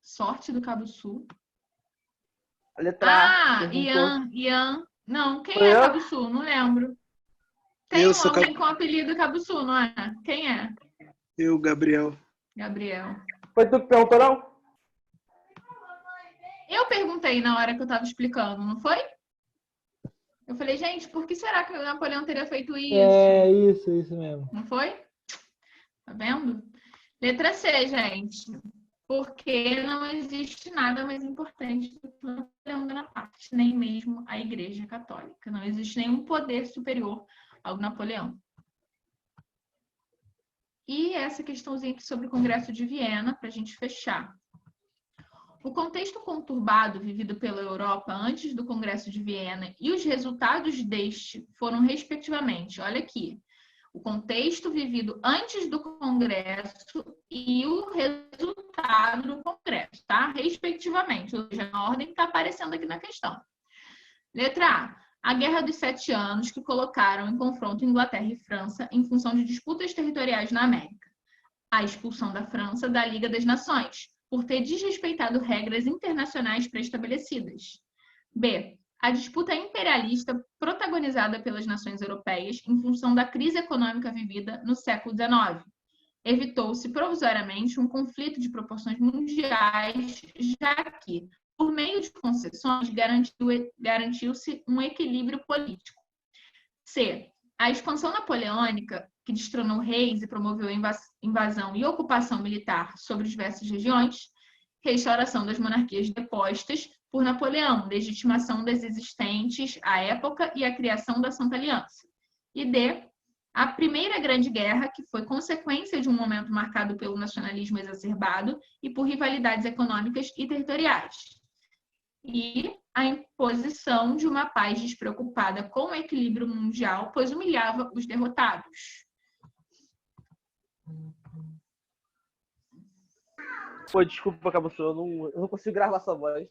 Sorte do Cabo Sul. A letra A. Ah, Ian. Não, quem Foi é eu? Cabo Sul? Não lembro. Tem Eu um sou homem com apelido Cabo Sul, não é? Quem é? Eu, Gabriel. Gabriel. Foi tu que perguntou, não? Eu perguntei na hora que eu tava explicando, não foi? Eu falei, gente, por que será que o Napoleão teria feito isso? É isso mesmo. Não foi? Tá vendo? Letra C, gente. Porque não existe nada mais importante do que o Napoleão Bonaparte, nem mesmo a Igreja Católica. Não existe nenhum poder superior ao Napoleão. E essa questãozinha aqui sobre o Congresso de Viena, para a gente fechar. O contexto conturbado vivido pela Europa antes do Congresso de Viena e os resultados deste foram, respectivamente, olha aqui, o contexto vivido antes do Congresso e o resultado do Congresso, tá? Respectivamente, ou seja, a ordem que está aparecendo aqui na questão. Letra A Guerra dos 7 Anos, que colocaram em confronto Inglaterra e França em função de disputas territoriais na América. A expulsão da França da Liga das Nações, por ter desrespeitado regras internacionais pré-estabelecidas. B. A disputa imperialista protagonizada pelas nações europeias em função da crise econômica vivida no século XIX. Evitou-se provisoriamente um conflito de proporções mundiais, já que, por meio de concessões, garantiu-se um equilíbrio político. C. A expansão napoleônica, que destronou reis e promoveu invasão e ocupação militar sobre diversas regiões, restauração das monarquias depostas por Napoleão, legitimação das existentes à época e a criação da Santa Aliança. E D. A Primeira Grande Guerra, que foi consequência de um momento marcado pelo nacionalismo exacerbado e por rivalidades econômicas e territoriais. E a imposição de uma paz despreocupada com o equilíbrio mundial, pois humilhava os derrotados. Pô, desculpa, Cabo Sul, eu não consigo gravar sua voz.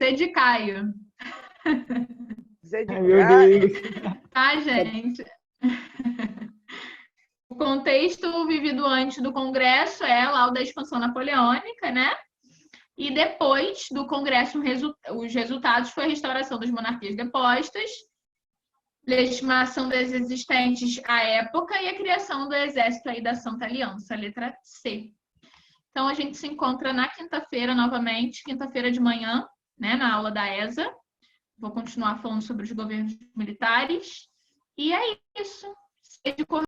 Zé de Caio. Zé de Ai, meu Caio. Deus. Tá, gente? O contexto vivido antes do Congresso é lá o da expansão napoleônica, né? E depois do Congresso, os resultados foi a restauração das monarquias depostas, legitimação das existentes à época e a criação do Exército aí da Santa Aliança, a letra C. Então, a gente se encontra na quinta-feira novamente, quinta-feira de manhã, né, na aula da ESA. Vou continuar falando sobre os governos militares. E é isso.